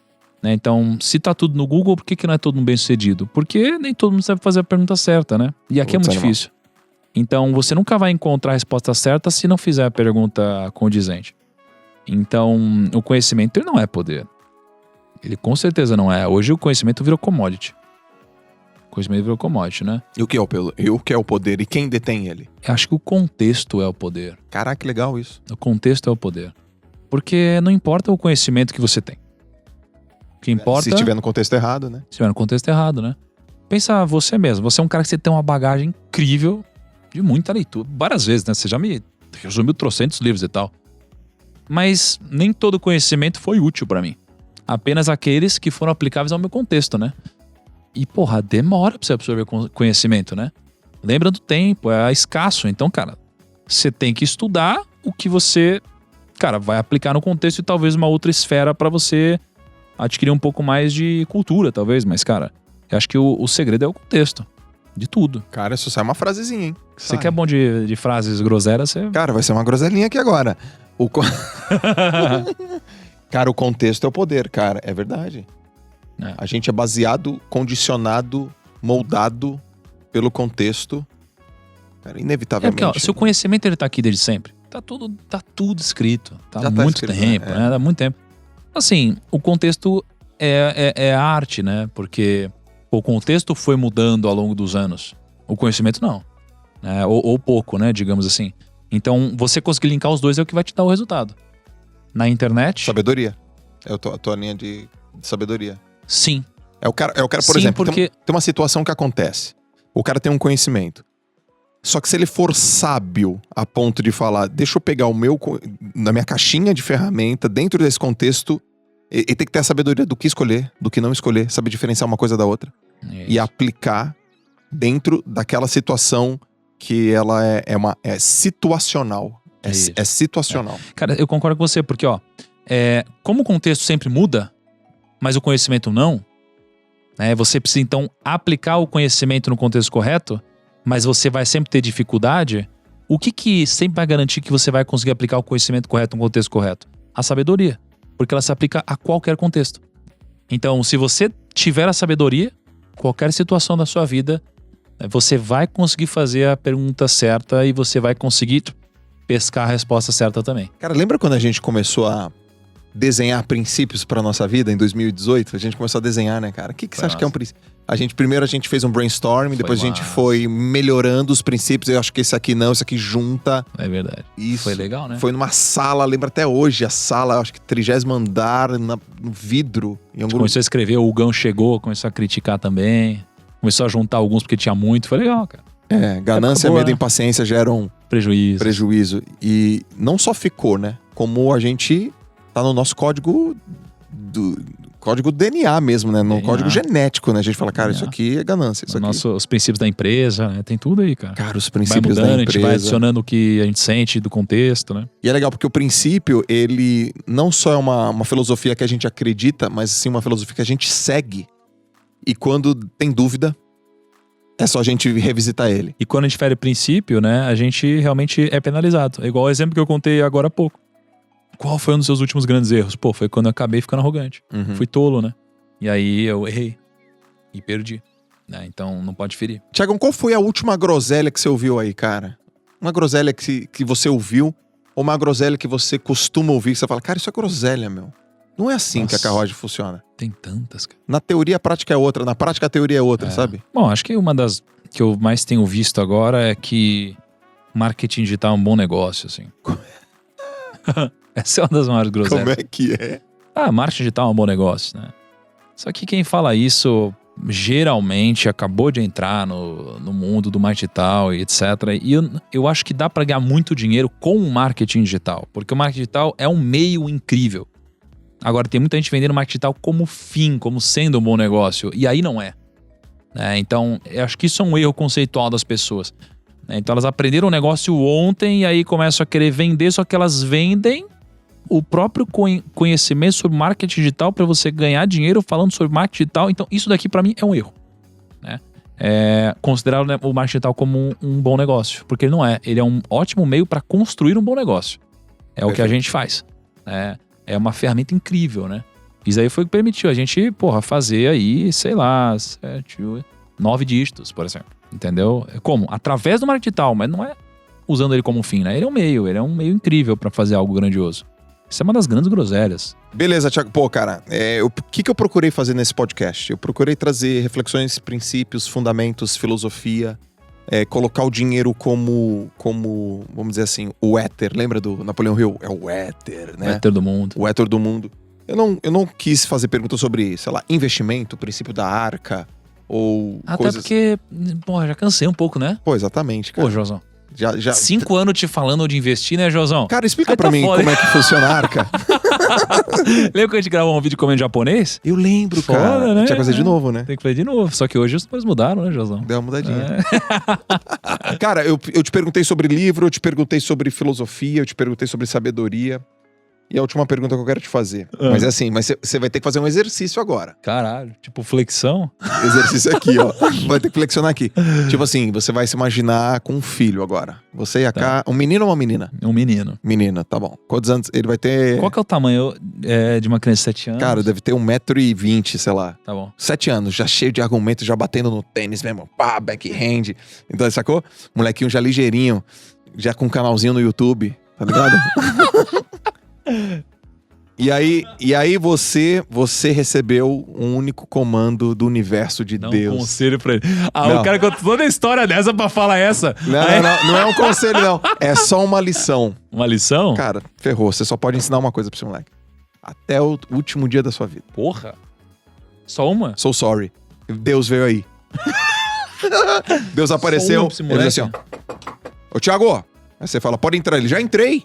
né? Então, se tá tudo no Google, por que não é todo mundo bem sucedido? Porque nem todo mundo sabe fazer a pergunta certa, né? E aqui é muito difícil. Então, você nunca vai encontrar a resposta certa se não fizer a pergunta condizente. Então, o conhecimento, ele não é poder. Ele com certeza não é. Hoje o conhecimento virou commodity. O conhecimento virou commodity, né? E o que é o poder? E quem detém ele? Eu acho que o contexto é o poder. Caraca, que legal isso. O contexto é o poder. Porque não importa o conhecimento que você tem. O que importa... Se estiver no contexto errado, né? Se estiver no contexto errado, né? Pensa você mesmo. Você é um cara que você tem uma bagagem incrível de muita leitura. Várias vezes, né? Você já me resumiu trocentos livros e tal. Mas nem todo conhecimento foi útil pra mim. Apenas aqueles que foram aplicáveis ao meu contexto, né? E, porra, demora pra você absorver conhecimento, né? Lembra do tempo, é escasso. Então, cara, você tem que estudar o que você, cara, vai aplicar no contexto e talvez uma outra esfera pra você adquirir um pouco mais de cultura, talvez. Mas, cara, eu acho que o segredo é o contexto. De tudo. Cara, isso sai uma frasezinha, hein? Você que é bom de frases groselhas, você... Cara, vai ser uma groselinha aqui agora. Cara, o contexto é o poder, cara. É verdade. É. A gente é baseado, condicionado, moldado pelo contexto. Cara, inevitavelmente. Porque, ó, se o conhecimento ele tá aqui desde sempre, tá tudo escrito. Tá há muito escrito, tempo, né? né? Há muito tempo. Assim, o contexto é a arte, né? Porque o contexto foi mudando ao longo dos anos. O conhecimento não. Né? Ou pouco, né? Digamos assim. Então, você conseguir linkar os dois é o que vai te dar o resultado. Na internet... Sabedoria. É a tua linha de sabedoria. Sim. É o cara, por Sim, exemplo, porque... tem uma situação que acontece. O cara tem um conhecimento. Só que se ele for sábio a ponto de falar, deixa eu pegar na minha caixinha de ferramenta, dentro desse contexto, ele tem que ter a sabedoria do que escolher, do que não escolher, saber diferenciar uma coisa da outra. Isso. E aplicar dentro daquela situação que ela é situacional. É situacional. Cara, eu concordo com você, porque, ó, como o contexto sempre muda, mas o conhecimento não, né? Você precisa, então, aplicar o conhecimento no contexto correto, mas você vai sempre ter dificuldade. O que sempre vai garantir que você vai conseguir aplicar o conhecimento correto no contexto correto? A sabedoria. Porque ela se aplica a qualquer contexto. Então, se você tiver a sabedoria, qualquer situação da sua vida, você vai conseguir fazer a pergunta certa e você vai conseguir pescar a resposta certa também. Cara, lembra quando a gente começou a desenhar princípios pra nossa vida em 2018? A gente começou a desenhar, né, cara? O que você acha que é um princípio? Primeiro a gente fez um brainstorm, depois a gente foi melhorando os princípios. Eu acho que esse aqui não, esse aqui junta. É verdade. Isso. Foi legal, né? Foi numa sala, lembro até hoje, a sala, acho que 30º andar, no vidro. Começou a escrever, o Hugão chegou, começou a criticar também. Começou a juntar alguns porque tinha muito. Foi legal, cara. Ganância, medo e impaciência geram prejuízo. E não só ficou, né? Como a gente tá no nosso código código DNA mesmo, né? No código genético, né? A gente fala, cara, isso aqui é ganância. Os princípios da empresa, né? Tem tudo aí, cara. Cara, os princípios vai mudando, da empresa. A gente vai adicionando o que a gente sente do contexto, né? E é legal porque o princípio, ele não só é uma filosofia que a gente acredita, mas sim uma filosofia que a gente segue. E quando tem dúvida, é só a gente revisitar ele. E quando a gente fere princípio, né? A gente realmente é penalizado. É igual o exemplo que eu contei agora há pouco. Qual foi um dos seus últimos grandes erros? Pô, foi quando eu acabei ficando arrogante. Fui tolo, né? E aí eu errei. E perdi. Né? Então não pode ferir. Tiagão, qual foi a última groselha que você ouviu aí, cara? Uma groselha que você ouviu, ou uma groselha que você costuma ouvir, que você fala, cara, isso é groselha, meu. Não é assim que a carruagem funciona. Tem tantas, cara. Na teoria, a prática é outra. Na prática, a teoria é outra, sabe? Bom, acho que uma das que eu mais tenho visto agora é que marketing digital é um bom negócio, assim. Essa é uma das maiores groselhas. Como é que é? Marketing digital é um bom negócio, né? Só que quem fala isso geralmente acabou de entrar no mundo do marketing digital e etc. E eu acho que dá para ganhar muito dinheiro com o marketing digital. Porque o marketing digital é um meio incrível. Agora, tem muita gente vendendo marketing digital como fim, como sendo um bom negócio. E aí não é. Então, eu acho que isso é um erro conceitual das pessoas. Então, elas aprenderam o negócio ontem e aí começam a querer vender, só que elas vendem o próprio conhecimento sobre marketing digital para você ganhar dinheiro falando sobre marketing digital. Então, isso daqui para mim é um erro. Né? Considerar o marketing digital como um bom negócio. Porque ele não é. Ele é um ótimo meio para construir um bom negócio. É o que a gente faz. É uma ferramenta incrível, né? Isso aí foi o que permitiu a gente, fazer aí, sei lá, 9 dígitos, por exemplo. Entendeu? Como? Através do marketing digital, mas não é usando ele como fim, né? Ele é um meio incrível para fazer algo grandioso. Isso é uma das grandes groselhas. Beleza, Thiago. Pô, cara, o que eu procurei fazer nesse podcast? Eu procurei trazer reflexões, princípios, fundamentos, filosofia, colocar o dinheiro como, vamos dizer assim, o éter. Lembra do Napoleão Hill? É o éter, né? O éter do mundo. O éter do mundo. Eu não quis fazer pergunta sobre, sei lá, investimento, princípio da arca, ou Até coisas... porque, porra, já cansei um pouco, né? Pô, exatamente, cara. Pô, Josão. Já... 5 anos te falando de investir, né, Josão? Cara, explica Aí pra tá mim foda, como é que funciona a arca. Lembra que a gente gravou um vídeo comendo japonês? Eu lembro, Foda, cara. né? Tinha que fazer de novo, né? Tem que fazer de novo. Só que hoje os números mudaram, né, Josão? Deu uma mudadinha. Cara, eu te perguntei sobre livro, eu te perguntei sobre filosofia, eu te perguntei sobre sabedoria. E a última pergunta que eu quero te fazer. Mas é assim, você vai ter que fazer um exercício agora. Caralho, tipo flexão? Exercício aqui, ó. Vai ter que flexionar aqui. Tipo assim, você vai se imaginar com um filho agora. Você e a Cá. Um menino ou uma menina? Um menino. Menina, tá bom. Quantos anos? Ele vai ter. Qual que é o tamanho de uma criança de 7 anos? Cara, deve ter 1,20 m, sei lá. Tá bom. 7 anos, já cheio de argumentos, já batendo no tênis mesmo. Pá, backhand. Então, sacou? Molequinho já ligeirinho, já com um canalzinho no YouTube, tá ligado? E aí você recebeu um único comando do universo de Dá Deus. um conselho pra ele. Não. O cara contou toda a história dessa pra falar essa. Não é um conselho, não. É só uma lição. Uma lição? Cara, ferrou. Você só pode ensinar uma coisa pro seu moleque. Até o último dia da sua vida. Porra. Só uma? So sorry. Deus veio aí. Deus apareceu. Só uma pra esse Ele diz assim, moleque? ó. Ô, Thiago. Aí você fala, pode entrar. Ele, já entrei.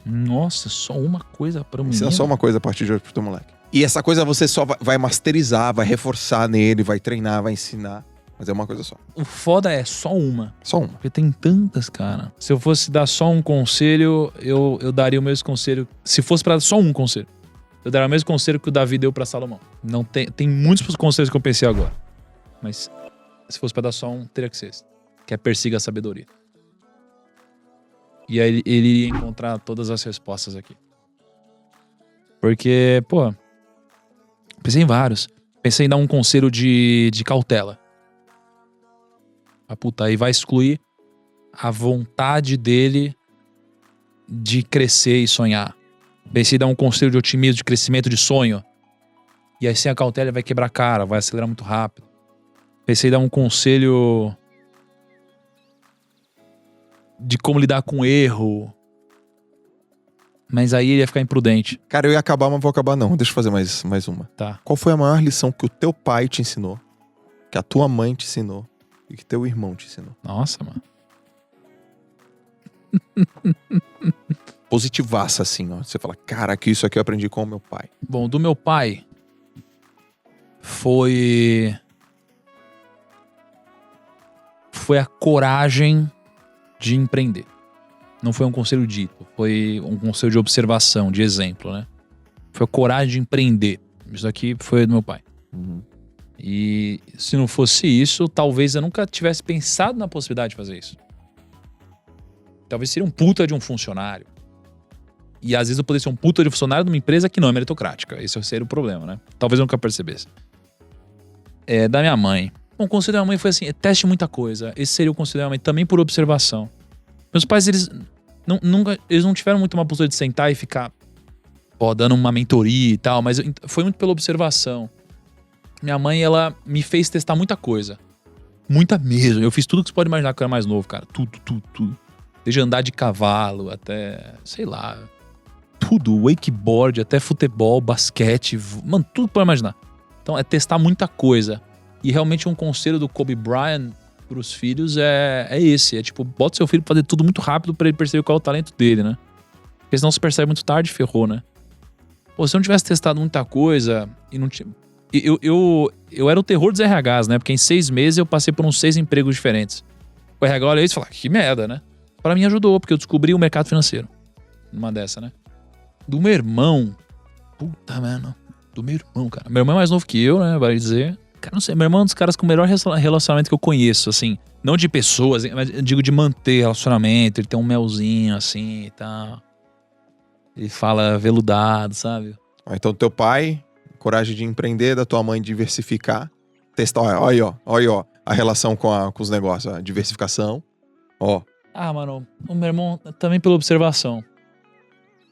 Nossa, só uma coisa pra um menino? Ensina só uma coisa a partir de hoje pro teu moleque. E essa coisa você só vai masterizar, vai reforçar nele, vai treinar, vai ensinar. Mas é uma coisa só. O foda é só uma. Só uma. Porque tem tantas, cara. Se eu fosse dar só um conselho, eu daria o mesmo conselho. Se fosse pra dar só um conselho, eu daria o mesmo conselho que o Davi deu pra Salomão. Não tem muitos conselhos que eu pensei agora. Mas se fosse pra dar só um, teria que ser esse. Que é persiga a sabedoria. E aí ele iria encontrar todas as respostas aqui. Porque, pô, pensei em vários. Pensei em dar um conselho de cautela. Puta, aí vai excluir a vontade dele de crescer e sonhar. Pensei em dar um conselho de otimismo, de crescimento, de sonho. E aí sem a cautela ele vai quebrar a cara, vai acelerar muito rápido. Pensei em dar um conselho de como lidar com erro. Mas aí ele ia ficar imprudente. Cara, eu ia acabar, mas vou acabar não. Deixa eu fazer mais uma. Tá. Qual foi a maior lição que o teu pai te ensinou? Que a tua mãe te ensinou? E que teu irmão te ensinou? Nossa, mano. Positivaça, assim, ó. Você fala, caraca, isso aqui eu aprendi com o meu pai. Bom, do meu pai foi a coragem de empreender. Não foi um conselho dito, foi um conselho de observação, de exemplo, né? Foi a coragem de empreender. Isso aqui foi do meu pai. Uhum. E se não fosse isso, talvez eu nunca tivesse pensado na possibilidade de fazer isso. Talvez seria um puta de um funcionário. E às vezes eu poderia ser um puta de um funcionário de uma empresa que não é meritocrática. Esse seria o problema, né? Talvez eu nunca percebesse. Da minha mãe. Bom, o conselho da minha mãe foi assim, teste muita coisa. Esse seria o conselho da minha mãe, também por observação. Meus pais, eles não tiveram muito uma postura de sentar e ficar dando uma mentoria e tal, mas foi muito pela observação. Minha mãe, ela me fez testar muita coisa. Muita mesmo. Eu fiz tudo que você pode imaginar que eu era mais novo, cara. Tudo. Desde andar de cavalo até, sei lá, tudo. Wakeboard, até futebol, basquete. Mano, tudo que pode imaginar. Então é testar muita coisa. E realmente um conselho do Kobe Bryant pros filhos é esse. É tipo, bota seu filho pra fazer tudo muito rápido pra ele perceber qual é o talento dele, né? Porque senão se percebe muito tarde, ferrou, né? Pô, se eu não tivesse testado muita coisa e não tinha... Eu era o terror dos RHs, né? Porque em 6 meses eu passei por uns 6 empregos diferentes. O RH olha isso e fala, que merda, né? Pra mim ajudou, porque eu descobri o mercado financeiro. Numa dessa, né? Do meu irmão... Puta, mano. Do meu irmão, cara. Meu irmão é mais novo que eu, né? Vale dizer... Cara, não sei, meu irmão é um dos caras com o melhor relacionamento que eu conheço, assim. Não de pessoas, mas eu digo de manter relacionamento. Ele tem um melzinho, assim, e tal. Ele fala veludado, sabe? Então, teu pai, coragem de empreender, da tua mãe diversificar. Testar, olha aí, ó. A relação com os negócios, a diversificação. Ó. Ah, mano, o meu irmão também pela observação.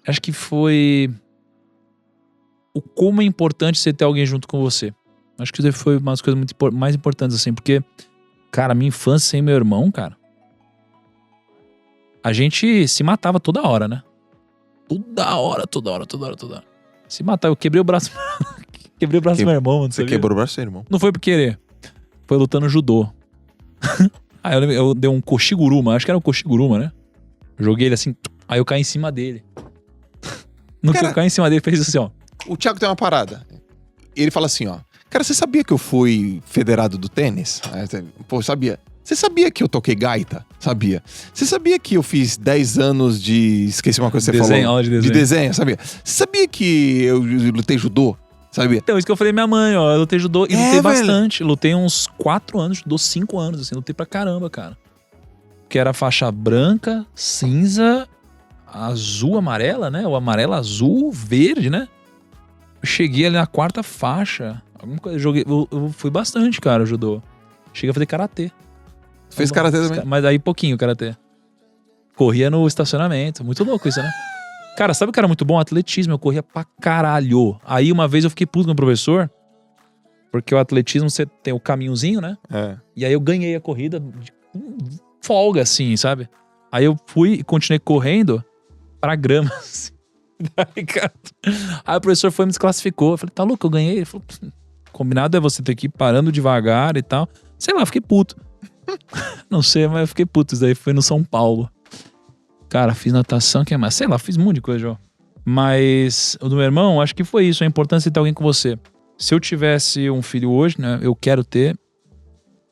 Acho que foi... O como é importante você ter alguém junto com você. Acho que isso foi uma das coisas mais importantes, assim, porque Cara, minha infância sem meu irmão, cara. A gente se matava toda hora, né? Toda hora. Se matava. Eu quebrei o braço. Quebrei o braço do meu irmão, mano. Você quebrou o braço do seu irmão? Não foi por querer. Foi lutando judô. Aí eu dei um koshiguruma. Acho que era um koshiguruma, né? Joguei ele assim. Aí eu caí em cima dele. No que eu caí em cima dele, fez assim, ó. O Thiago tem uma parada. Ele fala assim, ó. Cara, você sabia que eu fui federado do tênis? Pô, sabia. Você sabia que eu toquei gaita? Sabia. Você sabia que eu fiz 10 anos de... Esqueci uma coisa que você falou. Aula de desenho. De desenho, sabia. Você sabia que eu lutei judô? Sabia? Então, isso que eu falei minha mãe, ó. Eu lutei judô e lutei velho. bastante. Lutei uns 4 anos, judô 5 anos, assim. Lutei pra caramba, cara. Que era faixa branca, cinza, azul, amarela, né? O amarelo, azul, verde, né? Eu cheguei ali na 4ª faixa. Alguma coisa, eu fui bastante, cara, judô. Cheguei a fazer karatê. Fez karatê também? Mas aí pouquinho karatê. Corria no estacionamento. Muito louco isso, né? Cara, sabe o que era muito bom? Atletismo. Eu corria pra caralho. Aí uma vez eu fiquei puto com o professor. Porque o atletismo, você tem o caminhozinho, né? É. E aí eu ganhei a corrida de folga, assim, sabe? Aí eu fui e continuei correndo pra grama, assim. Aí o professor foi e me desclassificou. Eu falei, tá louco, eu ganhei? Ele falou, combinado é você ter que ir parando devagar e tal. Sei lá, eu fiquei puto. Não sei, mas eu fiquei puto. Isso daí foi no São Paulo. Cara, fiz natação, que é mais? Sei lá, fiz um monte de coisa, João. Mas o do meu irmão, acho que foi isso. A importância de ter alguém com você. Se eu tivesse um filho hoje, né? Eu quero ter.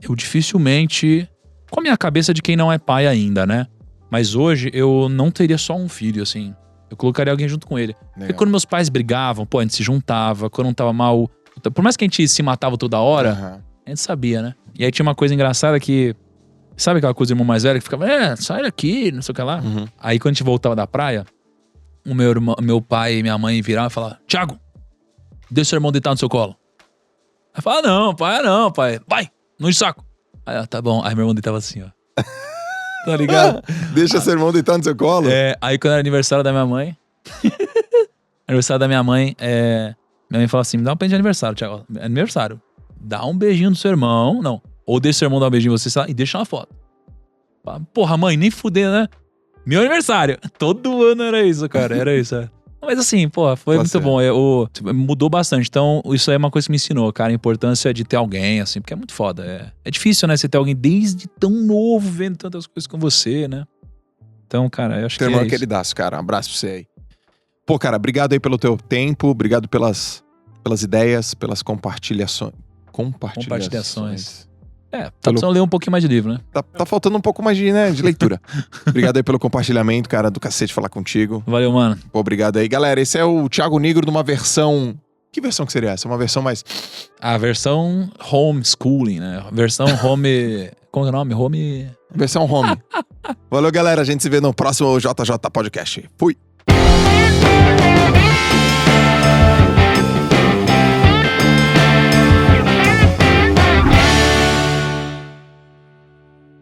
Eu dificilmente... Com a minha cabeça de quem não é pai ainda, né? Mas hoje eu não teria só um filho, assim. Eu colocaria alguém junto com ele. Porque quando meus pais brigavam, pô, a gente se juntava. Quando não tava mal... Por mais que a gente se matava toda hora, a gente sabia, né? E aí tinha uma coisa engraçada que... Sabe aquela coisa do irmão mais velho que ficava... sai daqui, não sei o que lá. Uhum. Aí quando a gente voltava da praia, o meu pai e minha mãe viravam e falavam... Thiago, deixa seu irmão deitar no seu colo. Aí eu falava, não, pai. Vai, no saco. Aí, tá bom. Aí meu irmão deitava assim, ó. Tá ligado? Deixa seu irmão deitar no seu colo? Aí quando era aniversário da minha mãe... minha mãe falou assim, me dá um presente de aniversário, Thiago. Aniversário. Dá um beijinho no seu irmão. Não. Ou deixa seu irmão dar um beijinho em você, sei lá, e deixa uma foto. Porra, mãe, nem fudendo, né? Meu aniversário. Todo ano era isso, cara. Era isso, Mas assim, pô, foi muito bom. Mudou bastante. Então, isso aí é uma coisa que me ensinou, cara. A importância de ter alguém, assim, porque é muito foda. É difícil, né? Você ter alguém desde tão novo, vendo tantas coisas com você, né? Então, cara, eu acho que é isso. Queridaço, cara. Um abraço pra você aí. Pô, cara, obrigado aí pelo teu tempo. Obrigado pelas ideias, pelas compartilhações. Tá precisando ler um pouquinho mais de livro, né? Tá faltando um pouco mais de leitura. Obrigado aí pelo compartilhamento, cara. Do cacete falar contigo. Valeu, mano. Pô, obrigado aí. Galera, esse é o Thiago Nigro numa versão... Que versão que seria essa? Uma versão mais... A versão homeschooling, né? Versão home... Como é o nome? Versão home. Valeu, galera. A gente se vê no próximo JJ Podcast. Fui!